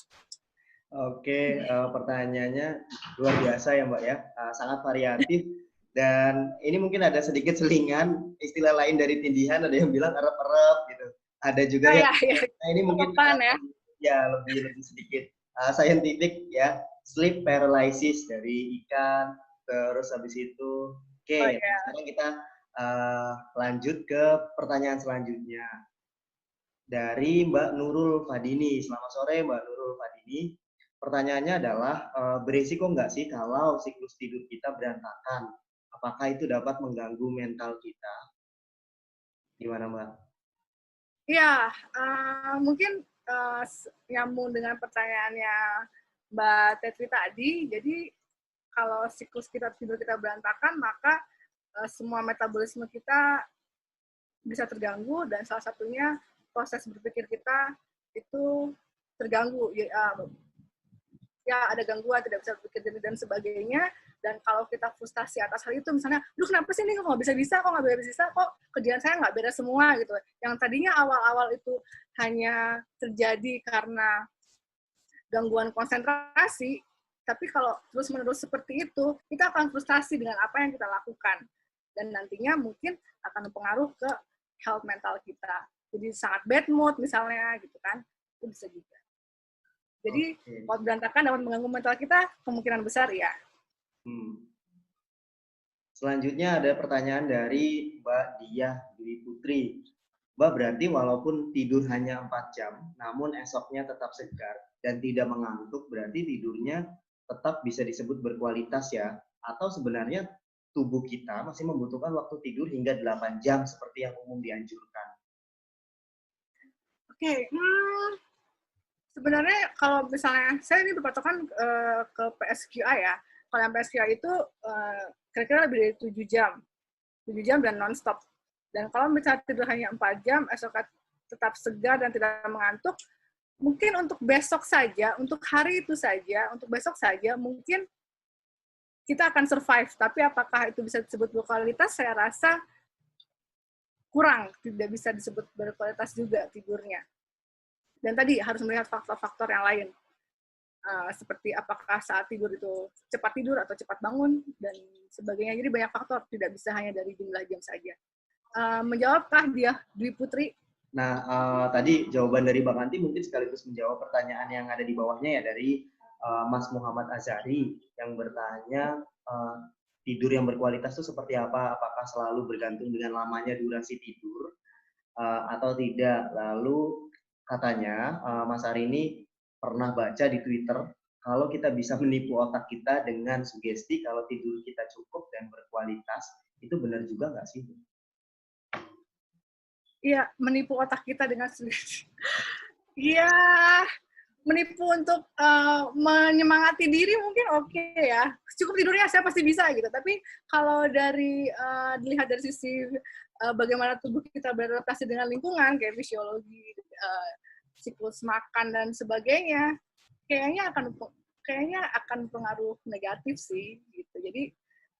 Oke, pertanyaannya luar biasa ya Mbak ya, sangat variatif dan ini mungkin ada sedikit selingan istilah lain dari tindihan, ada yang bilang erep-erep gitu, ada juga nah ini mungkin lebih sedikit scientific ya, sleep paralysis dari ikan, terus habis itu sekarang kita lanjut ke pertanyaan selanjutnya. Dari Mbak Nurul Fadini. Selamat sore Mbak Nurul Fadini. Pertanyaannya adalah, beresiko nggak sih kalau siklus tidur kita berantakan? Apakah itu dapat mengganggu mental kita? Gimana Mbak? Iya, mungkin nyambung dengan pertanyaannya Mbak Tetri tadi. Jadi kalau siklus tidur kita berantakan, maka semua metabolisme kita bisa terganggu dan salah satunya proses berpikir kita itu terganggu. Ya ada gangguan, tidak bisa berpikir dan sebagainya. Dan kalau kita frustasi atas hal itu, misalnya, duh kenapa sih ini kok nggak bisa-bisa, kok kerjaan saya nggak beres semua gitu. Yang tadinya awal-awal itu hanya terjadi karena gangguan konsentrasi, tapi kalau terus-menerus seperti itu, kita akan frustasi dengan apa yang kita lakukan. Dan nantinya mungkin akan mempengaruhi ke health mental kita. Jadi sangat bad mood misalnya gitu kan, itu bisa juga. Jadi kalau berantakan dapat mengganggu mental kita, kemungkinan besar ya. Selanjutnya ada pertanyaan dari Mbak Diah Dwi Putri. Mbak, berarti walaupun tidur hanya 4 jam, namun esoknya tetap segar dan tidak mengantuk, berarti tidurnya tetap bisa disebut berkualitas ya? Atau sebenarnya tubuh kita masih membutuhkan waktu tidur hingga 8 jam seperti yang umum dianjurkan? Oke, sebenarnya kalau misalnya, saya ini berpatokan ke PSQI ya. Kalau yang PSQI itu kira-kira lebih dari 7 jam. 7 jam dan non-stop. Dan kalau misalnya tidur hanya 4 jam, esok tetap segar dan tidak mengantuk, mungkin untuk besok saja, untuk hari itu saja, untuk besok saja, mungkin kita akan survive. Tapi apakah itu bisa disebut berkualitas, saya rasa kurang, tidak bisa disebut berkualitas juga tidurnya. Dan tadi harus melihat faktor-faktor yang lain. seperti apakah saat tidur itu cepat tidur atau cepat bangun dan sebagainya. Jadi banyak faktor, tidak bisa hanya dari jumlah jam saja. Menjawabkah dia, Dwi Putri? Nah, tadi jawaban dari Bang Anti mungkin sekaligus menjawab pertanyaan yang ada di bawahnya ya dari Mas Muhammad Azhari yang bertanya tidur yang berkualitas itu seperti apa? Apakah selalu bergantung dengan lamanya durasi tidur atau tidak? Lalu katanya Mas Ari ini pernah baca di Twitter kalau kita bisa menipu otak kita dengan sugesti kalau tidur kita cukup dan berkualitas, itu benar juga nggak sih? Iya, menipu otak kita dengan sugesti. Iya, menipu untuk menyemangati diri mungkin oke ya. Cukup tidurnya saya pasti bisa gitu. Tapi kalau dari dilihat dari sisi bagaimana tubuh kita beradaptasi dengan lingkungan kayak fisiologi, siklus makan dan sebagainya, kayaknya akan pengaruh negatif sih gitu. Jadi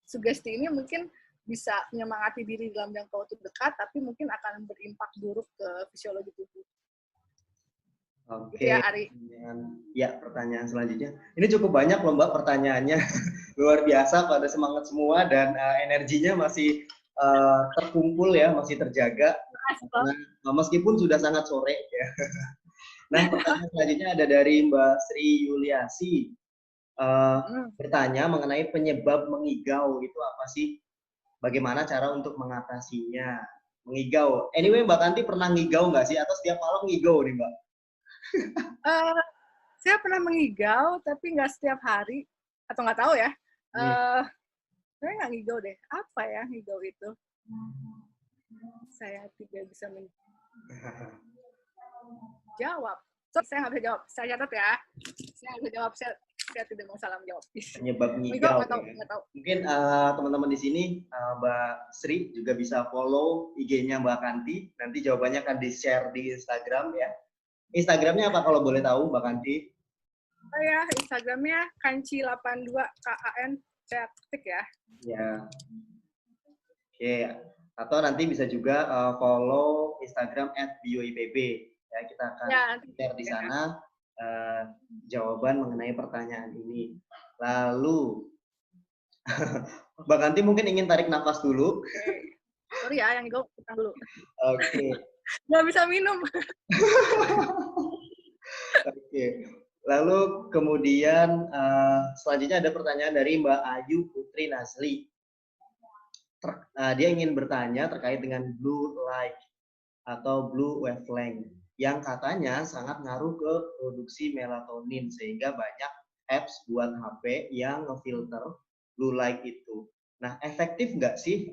sugesti ini mungkin bisa menyemangati diri dalam jangka waktu dekat, tapi mungkin akan berimpak buruk ke fisiologi tubuh. Oke, gitu ya, Ari. Ya, pertanyaan selanjutnya. Ini cukup banyak loh Mbak pertanyaannya. Luar biasa, pada semangat semua dan energinya masih terkumpul ya, masih terjaga. Nah, meskipun sudah sangat sore ya. Nah, pertanyaan selanjutnya ada dari Mbak Sri Yuliasi. Bertanya mengenai penyebab mengigau itu apa sih? Bagaimana cara untuk mengatasinya? Mengigau. Anyway, Mbak Kanti pernah ngigau nggak sih? Atau setiap malam ngigau nih, Mbak? Saya pernah mengigau, tapi nggak setiap hari. Atau nggak tahu ya. Saya nggak ngigau deh. Apa ya ngigau itu? Saya tidak bisa menjawab. Saya nggak bisa jawab. Saya catat ya. Saya nggak bisa jawab. Saya tidak mau salah menjawab. Penyebab ngigau. Nggak tahu. Mungkin teman-teman di sini, Mbak Sri juga bisa follow IG-nya Mbak Kanti. Nanti jawabannya akan di-share di Instagram ya. Instagramnya apa kalau boleh tahu, Mbak Kanti? Oh ya, Instagramnya Kanci82, KAN, saya ketik ya. Ya. Oke. Atau nanti bisa juga follow Instagram @bioipb. Ya, kita akan share di sana jawaban mengenai pertanyaan ini. Lalu, Mbak Kanti mungkin ingin tarik nafas dulu. Sorry ya, yang gue utang dulu. Oke. Nggak bisa minum. Oke. Lalu kemudian selanjutnya ada pertanyaan dari Mbak Ayu Putri Nazli. Dia ingin bertanya terkait dengan blue light atau blue wavelength yang katanya sangat ngaruh ke produksi melatonin sehingga banyak apps buat HP yang ngefilter blue light itu. Nah, efektif nggak sih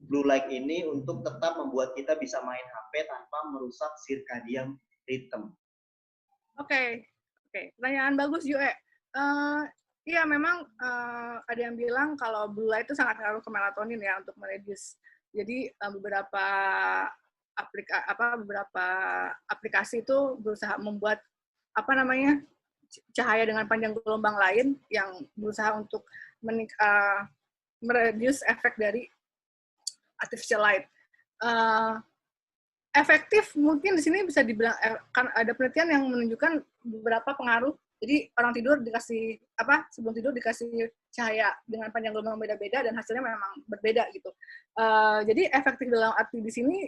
blue light ini untuk tetap membuat kita bisa main HP tanpa merusak circadian rhythm? Oke. Pertanyaan bagus, Yue. Iya, memang ada yang bilang kalau blue light itu sangat ngaruh ke melatonin ya untuk mereduce. Jadi beberapa aplikasi itu berusaha membuat cahaya dengan panjang gelombang lain yang berusaha untuk mereduce efek dari artificial light. Efektif mungkin di sini bisa dibilang kan ada penelitian yang menunjukkan beberapa pengaruh. Jadi orang tidur dikasih sebelum tidur dikasih cahaya dengan panjang gelombang beda-beda dan hasilnya memang berbeda gitu. Jadi efektif dalam arti di sini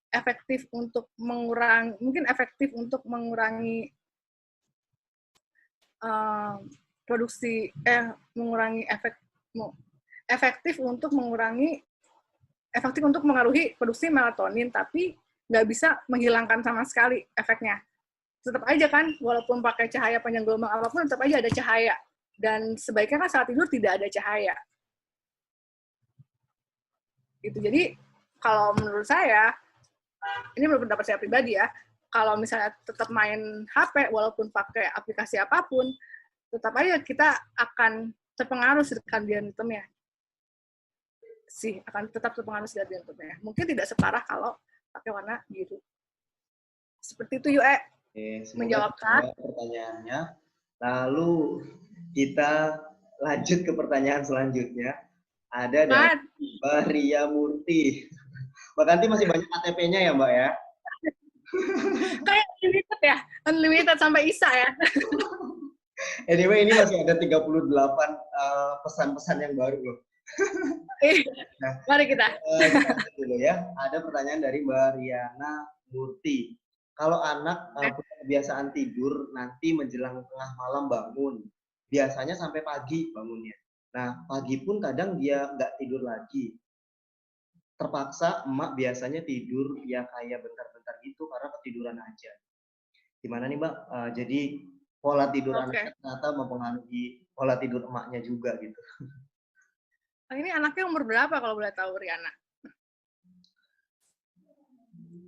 efektif untuk mengurangi efektif untuk mengaruhi produksi melatonin, tapi nggak bisa menghilangkan sama sekali efeknya. Tetap aja kan, walaupun pakai cahaya panjang gelombang apapun, tetap aja ada cahaya. Dan sebaiknya kan saat tidur tidak ada cahaya. Gitu. Jadi, kalau menurut saya, ini menurut pendapat saya pribadi ya, kalau misalnya tetap main HP, walaupun pakai aplikasi apapun, tetap aja kita akan terpengaruh circadian rhythm-nya. Akan tetap terpengaruh circadian rhythm-nya. Mungkin tidak separah kalau pakai warna biru. Seperti itu, Yue. Menjawabkan pertanyaannya. Lalu kita lanjut ke pertanyaan selanjutnya. Ada dari Mbak Ria Murti. Mbak Kanti masih banyak KTP-nya ya, Mbak ya? Kayak unlimited ya? Unlimited sampai Isa ya? Anyway, ini masih ada 38 pesan-pesan yang baru loh. Nah, Mari kita. kita lihat dulu ya. Ada pertanyaan dari Mbak Riana Murti. Kalau anak punya kebiasaan tidur nanti menjelang tengah malam bangun, biasanya sampai pagi bangunnya. Nah, pagi pun kadang dia nggak tidur lagi. Terpaksa emak biasanya tidur ya kayak bentar-bentar gitu karena ketiduran aja. Gimana nih Mbak? Jadi pola tidur anaknya ternyata mempengaruhi pola tidur emaknya juga gitu. Ini anaknya umur berapa kalau boleh tahu, Riana?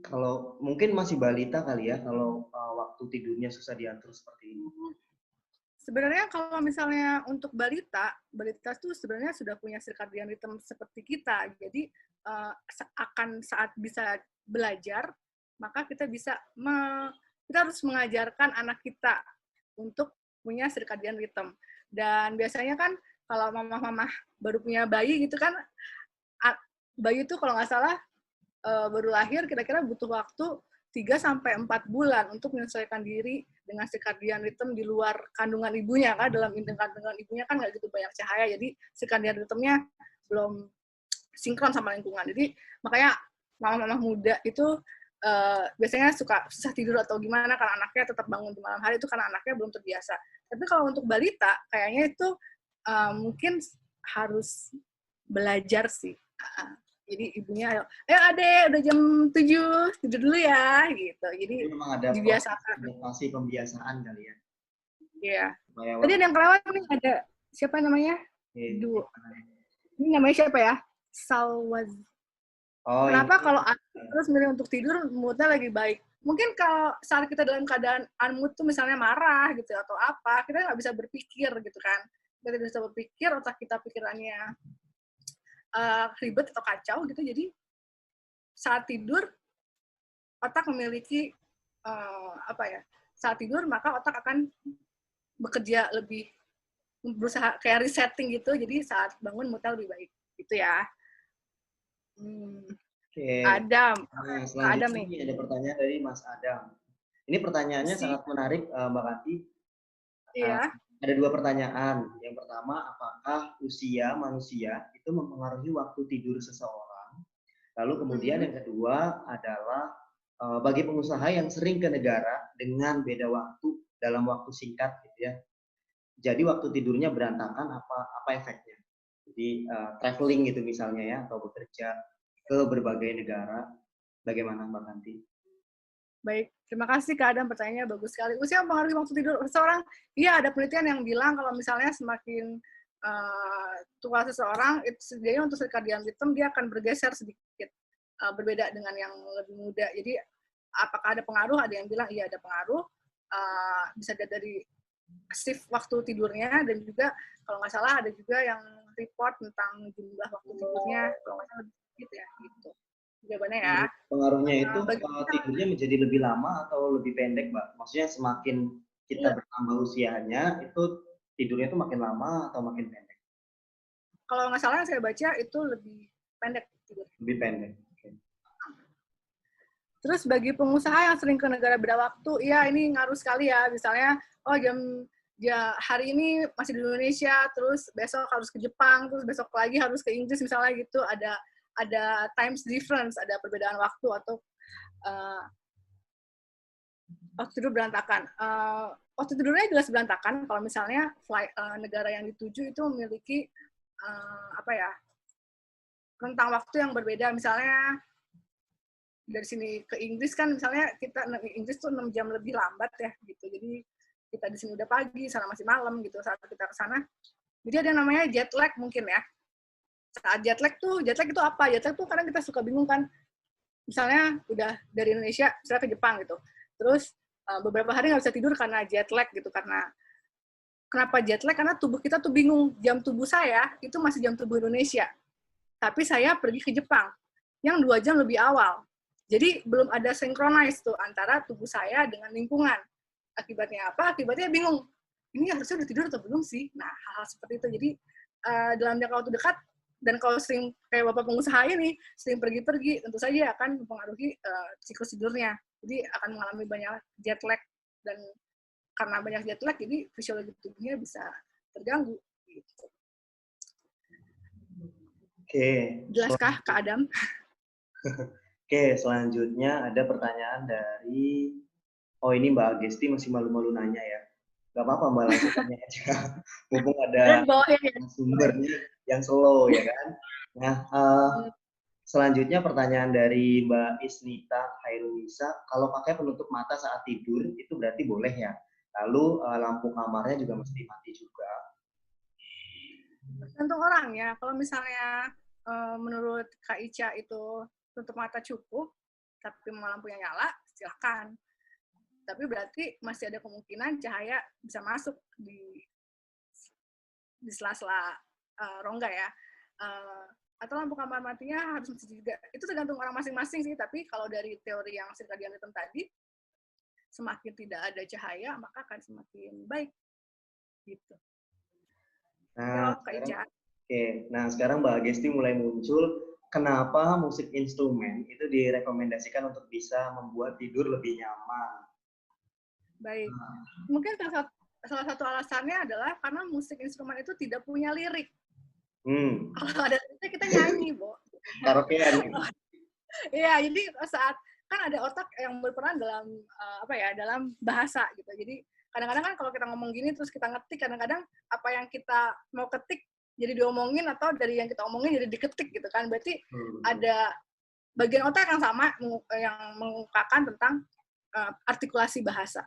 Kalau mungkin masih balita kali ya, kalau waktu tidurnya susah diatur seperti ini. Sebenarnya kalau misalnya untuk balita tuh sebenarnya sudah punya circadian rhythm seperti kita. Jadi akan saat bisa belajar, maka kita harus mengajarkan anak kita untuk punya circadian rhythm. Dan biasanya kan kalau mama-mama baru punya bayi gitu kan, bayi itu kalau nggak salah baru lahir kira-kira butuh waktu 3-4 bulan untuk menyesuaikan diri dengan circadian rhythm di luar kandungan ibunya kan. Dalam kandungan ibunya kan nggak gitu banyak cahaya, jadi circadian rhythm-nya belum sinkron sama lingkungan. Jadi makanya mama-mama muda itu biasanya suka susah tidur atau gimana karena anaknya tetap bangun di malam hari, itu karena anaknya belum terbiasa. Tapi kalau untuk balita kayaknya itu mungkin harus belajar sih. Jadi ibunya, ayo adek, udah jam 7, tidur dulu ya, gitu. Jadi memang ada dibiasakan. adaptasi pembiasaan kali ya. Iya. Tadi ada yang kelewat nih, ada siapa namanya? Ini namanya siapa ya? Salwaz. Kenapa kalau terus milih untuk tidur, moodnya lagi baik? Mungkin kalau saat kita dalam keadaan unmood tuh misalnya marah gitu atau apa, kita nggak bisa berpikir gitu kan. Kita tidak bisa berpikir, otak kita pikirannya ribet atau kacau gitu, jadi saat tidur otak memiliki saat tidur maka otak akan bekerja lebih, berusaha kayak resetting gitu, jadi saat bangun moodnya lebih baik gitu ya. Adam, Selanjutnya nih ada pertanyaan dari Mas Adam. Ini pertanyaannya sangat menarik Mbak Kanti. Iya. Ada 2 pertanyaan. Yang pertama, apakah usia manusia itu mempengaruhi waktu tidur seseorang? Lalu kemudian yang kedua adalah bagi pengusaha yang sering ke negara dengan beda waktu dalam waktu singkat gitu ya. Jadi waktu tidurnya berantakan, apa efeknya? Jadi traveling gitu misalnya ya, atau bekerja ke berbagai negara. Bagaimana Mbak Kanti? Baik, terima kasih Kak Adam, pertanyaannya bagus sekali. Usia mempengaruhi waktu tidur seseorang? Iya, ada penelitian yang bilang kalau misalnya semakin tua seseorang, itu setidaknya untuk circadian rhythm dia akan bergeser sedikit, berbeda dengan yang lebih muda. Jadi apakah ada pengaruh? Ada yang bilang iya ada pengaruh, bisa dari shift waktu tidurnya, dan juga kalau nggak salah ada juga yang report tentang jumlah waktu tidurnya, kalau nggak salah sedikit ya, gitu. Jawabannya ya. Pengaruhnya itu tidurnya menjadi lebih lama atau lebih pendek, Mbak? Maksudnya semakin kita bertambah usianya, itu tidurnya itu makin lama atau makin pendek? Kalau nggak salah yang saya baca itu lebih pendek tidur. Lebih pendek. Okay. Terus bagi pengusaha yang sering ke negara beda waktu, ya ini ngaruh sekali ya. Misalnya, hari ini masih di Indonesia, terus besok harus ke Jepang, terus besok lagi harus ke Inggris misalnya gitu. Ada times difference, ada perbedaan waktu atau waktu tidur berantakan. Waktu tidurnya jelas berantakan kalau misalnya negara yang dituju itu memiliki rentang waktu yang berbeda. Misalnya dari sini ke Inggris kan, misalnya kita Inggris tuh 6 jam lebih lambat ya gitu. Jadi kita di sini udah pagi, sana masih malam gitu saat kita ke sana. Jadi ada yang namanya jet lag mungkin ya. Saat jet lag itu apa? Jet lag tuh kadang kita suka bingung kan. Misalnya udah dari Indonesia, misalnya ke Jepang gitu. Terus beberapa hari nggak bisa tidur karena jet lag gitu. Kenapa jet lag? Karena tubuh kita tuh bingung. Jam tubuh saya itu masih jam tubuh Indonesia. Tapi saya pergi ke Jepang yang 2 jam lebih awal. Jadi belum ada synchronize tuh antara tubuh saya dengan lingkungan. Akibatnya apa? Akibatnya bingung. Ini harusnya udah tidur atau belum sih? Nah, hal-hal seperti itu. Jadi dalam jangka waktu dekat, dan kalau sering kayak Bapak pengusaha ini, sering pergi-pergi, tentu saja akan mempengaruhi siklus tidurnya. Jadi akan mengalami banyak jet lag. Dan karena banyak jet lag, jadi fisiologi tubuhnya bisa terganggu. Gitu. Oke. Jelaskah, Kak Adam? Oke, selanjutnya ada pertanyaan dari, oh ini Mbak Agesti masih malu-malu nanya ya. Gak apa-apa Mbak, langsung tanya aja. Mumpung ada sumber nih yang slow ya kan. Nah, selanjutnya pertanyaan dari Mbak Isnita Hairunisa, kalau pakai penutup mata saat tidur itu berarti boleh ya? Lalu lampu kamarnya juga mesti mati juga. Tergantung orang ya. Kalau misalnya menurut Kak Ica itu tutup mata cukup, tapi mau lampunya nyala, silakan. Tapi berarti masih ada kemungkinan cahaya bisa masuk di sela-sela rongga ya. Atau lampu kamar matinya harus mati juga. Itu tergantung orang masing-masing sih. Tapi kalau dari teori yang circadian rhythm tadi, semakin tidak ada cahaya, maka akan semakin baik. Gitu. Nah, sekarang Mbak Agesti mulai muncul. Kenapa musik instrumen itu direkomendasikan untuk bisa membuat tidur lebih nyaman? Baik. Mungkin salah satu alasannya adalah karena musik instrumen itu tidak punya lirik. Kalau ada liriknya kita nyanyi, Bo. Karaokean. Iya, jadi saat kan ada otak yang berperan dalam dalam bahasa gitu. Jadi kadang-kadang kan kalau kita ngomong gini terus kita ngetik, kadang-kadang apa yang kita mau ketik jadi diomongin atau dari yang kita omongin jadi diketik gitu kan. Berarti ada bagian otak yang sama yang mengungkapkan tentang artikulasi bahasa.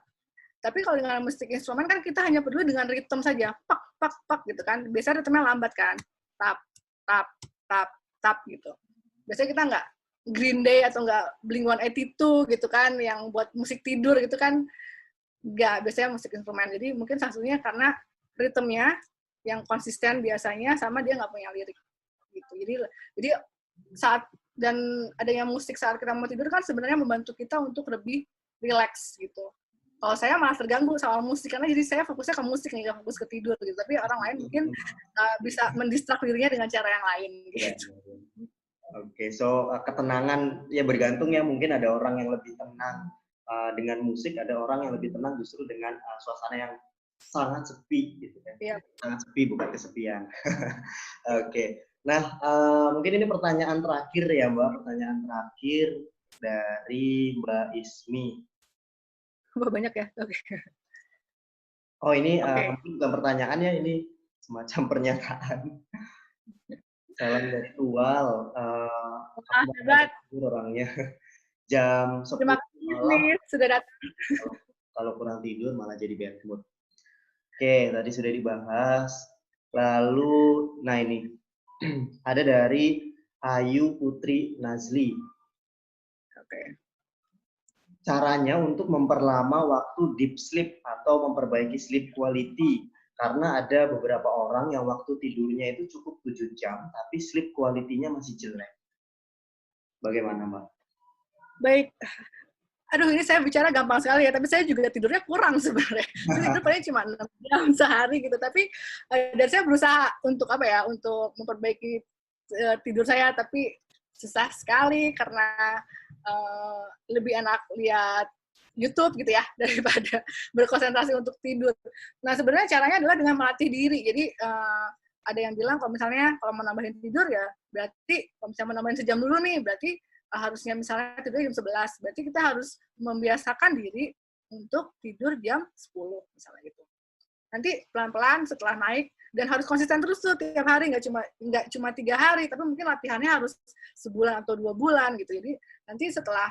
Tapi kalau dengan musik instrumen kan kita hanya peduli dengan ritme saja, pak pak pak gitu kan. Biasanya ritmenya lambat kan, tap tap tap tap gitu. Biasanya kita nggak Green Day atau nggak Blink-182 gitu kan, yang buat musik tidur gitu kan, nggak. Biasanya musik instrumen. Jadi mungkin salah satunya karena ritmenya yang konsisten biasanya, sama dia nggak punya lirik gitu. Jadi saat dan adanya musik saat kita mau tidur kan sebenarnya membantu kita untuk lebih relax gitu. Kalau saya malah terganggu sama musik, karena jadi saya fokusnya ke musik nih, gak fokus ke tidur gitu. Tapi orang lain mungkin bisa mendistrak dirinya dengan cara yang lain gitu. Oke, so ketenangan ya bergantung ya, mungkin ada orang yang lebih tenang dengan musik, ada orang yang lebih tenang justru dengan suasana yang sangat sepi gitu kan. Yep. Sangat sepi, bukan kesepian. Oke. Nah, mungkin ini pertanyaan terakhir ya Mbak, pertanyaan terakhir dari Mbak Ismi. Banyak ya? Oke. Oh ini mungkin bukan pertanyaan ya, ini semacam pernyataan. Salam dari Tual. Orangnya jam 10 malam. Sudah datang. Kalau kurang tidur malah jadi bad mood. Oke, tadi sudah dibahas. Lalu, nah ini ada dari Ayu Putri Nazli. Oke. Caranya untuk memperlama waktu deep sleep atau memperbaiki sleep quality. Karena ada beberapa orang yang waktu tidurnya itu cukup 7 jam, tapi sleep quality-nya masih jelek. Bagaimana, Mbak? Baik. Aduh, ini saya bicara gampang sekali ya, tapi saya juga tidurnya kurang sebenarnya. Saya tidur paling cuma 6 jam sehari gitu, tapi dan saya berusaha untuk untuk memperbaiki tidur saya, tapi susah sekali karena lebih enak lihat YouTube gitu ya daripada berkonsentrasi untuk tidur. Nah, sebenarnya caranya adalah dengan melatih diri. Jadi ada yang bilang kalau misalnya kalau mau nambahin tidur ya berarti kalau misalnya mau nambahin sejam dulu nih, berarti harusnya misalnya tidur jam 11. Berarti kita harus membiasakan diri untuk tidur jam 10 misalnya gitu. Nanti pelan-pelan setelah naik, dan harus konsisten terus tuh tiap hari, nggak cuma 3 hari, tapi mungkin latihannya harus sebulan atau 2 bulan gitu. Jadi nanti setelah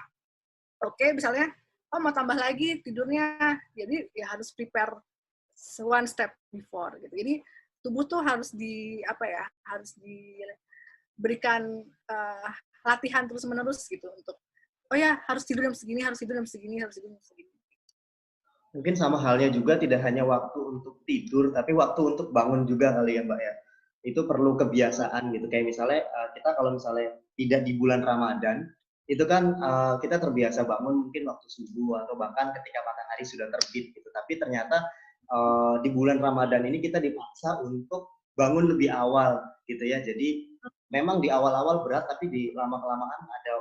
misalnya mau tambah lagi tidurnya, jadi ya harus prepare one step before gitu. Jadi tubuh tuh harus harus diberikan latihan terus-menerus gitu untuk harus tidur jam segini, harus tidur jam segini, harus tidur jam segini. Mungkin sama halnya juga tidak hanya waktu untuk tidur, tapi waktu untuk bangun juga kali ya Mbak ya. Itu perlu kebiasaan gitu. Kayak misalnya kita kalau misalnya tidak di bulan Ramadan, itu kan kita terbiasa bangun mungkin waktu subuh atau bahkan ketika matahari sudah terbit gitu. Tapi ternyata di bulan Ramadan ini kita dipaksa untuk bangun lebih awal gitu ya. Jadi memang di awal-awal berat, tapi di lama-kelamaan ada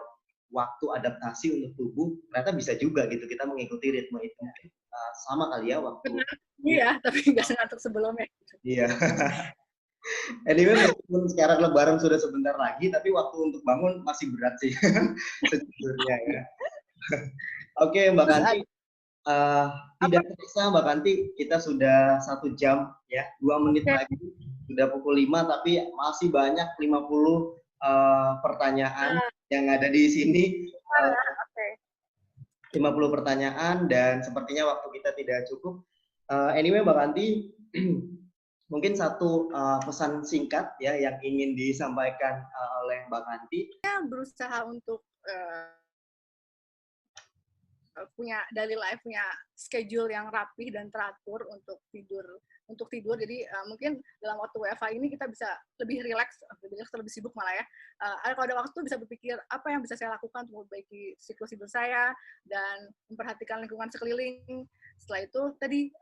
waktu adaptasi untuk tubuh, ternyata bisa juga gitu kita mengikuti ritme itu. sama kali ya waktu. Benar. Iya, tapi nggak sengatuk sebelumnya. Iya. Anyway, meskipun sekarang lebaran sudah sebentar lagi, tapi waktu untuk bangun masih berat sih sejujurnya ya. Oke, Mbak Kanti, tidak terasa Mbak Kanti, kita sudah 1 jam ya, 2 menit lagi sudah pukul 5, tapi masih banyak 50 pertanyaan yang ada di sini. 50 pertanyaan dan sepertinya waktu kita tidak cukup. Anyway, Mbak Kanti, mungkin satu pesan singkat ya yang ingin disampaikan oleh Mbak Kanti. Saya berusaha untuk punya daily life, punya schedule yang rapih dan teratur untuk tidur. Jadi mungkin dalam waktu WFH ini kita bisa lebih rileks, lebih sibuk malah ya. Kalau ada waktu bisa berpikir apa yang bisa saya lakukan untuk memperbaiki siklus tidur saya dan memperhatikan lingkungan sekeliling. Setelah itu tadi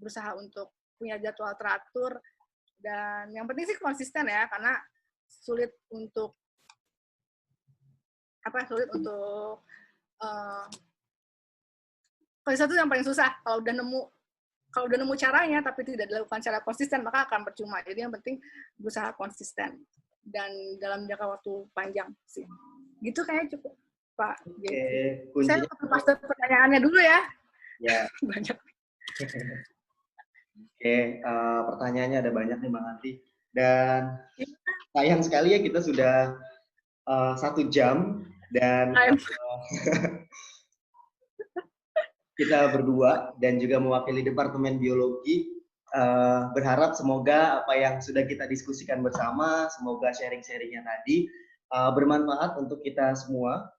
berusaha untuk punya jadwal teratur, dan yang penting sih konsisten ya, karena sulit untuk konsisten itu yang paling susah. Kalau udah nemu caranya tapi tidak dilakukan secara konsisten, maka akan percuma. Jadi yang penting berusaha konsisten dan dalam jangka waktu panjang sih. Gitu kayaknya cukup, Pak. Saya lepas pertanyaannya dulu ya. Ya. Banyak. Oke, pertanyaannya ada banyak nih Mbak Kanti. Dan sayang sekali ya kita sudah 1 jam dan kita berdua dan juga mewakili Departemen Biologi berharap semoga apa yang sudah kita diskusikan bersama, semoga sharing-sharingnya tadi bermanfaat untuk kita semua.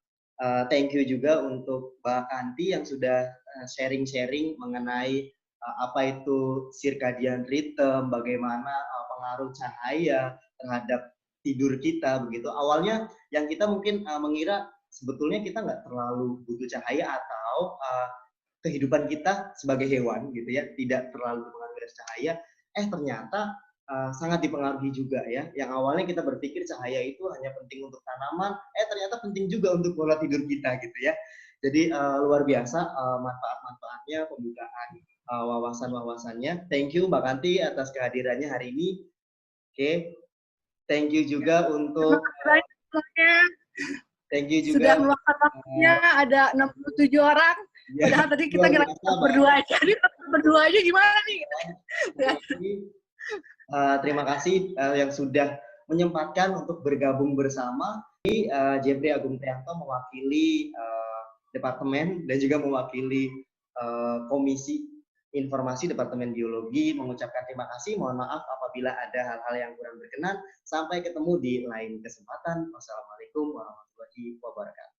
Thank you juga untuk Mbak Kanti yang sudah sharing-sharing mengenai apa itu circadian rhythm, bagaimana pengaruh cahaya terhadap tidur kita begitu. Awalnya yang kita mungkin mengira sebetulnya kita nggak terlalu butuh cahaya atau kehidupan kita sebagai hewan gitu ya tidak terlalu terpengaruh cahaya, ternyata sangat dipengaruhi juga ya. Yang awalnya kita berpikir cahaya itu hanya penting untuk tanaman, ternyata penting juga untuk pola tidur kita gitu ya. Jadi luar biasa manfaat-manfaatnya, pembukaan wawasan-wawasannya. Thank you Mbak Kanti atas kehadirannya hari ini. Oke. Thank you juga untuk thank you juga sudah meluangkan waktunya, ada 67 orang. Padahal tadi kita berdua aja gimana nih? Terima kasih yang sudah menyempatkan untuk bergabung bersama. Jeffrey Agung Trianto mewakili departemen dan juga mewakili Komisi Informasi Departemen Biologi mengucapkan terima kasih. Mohon maaf apabila ada hal-hal yang kurang berkenan. Sampai ketemu di lain kesempatan. Wassalamualaikum warahmatullahi wabarakatuh.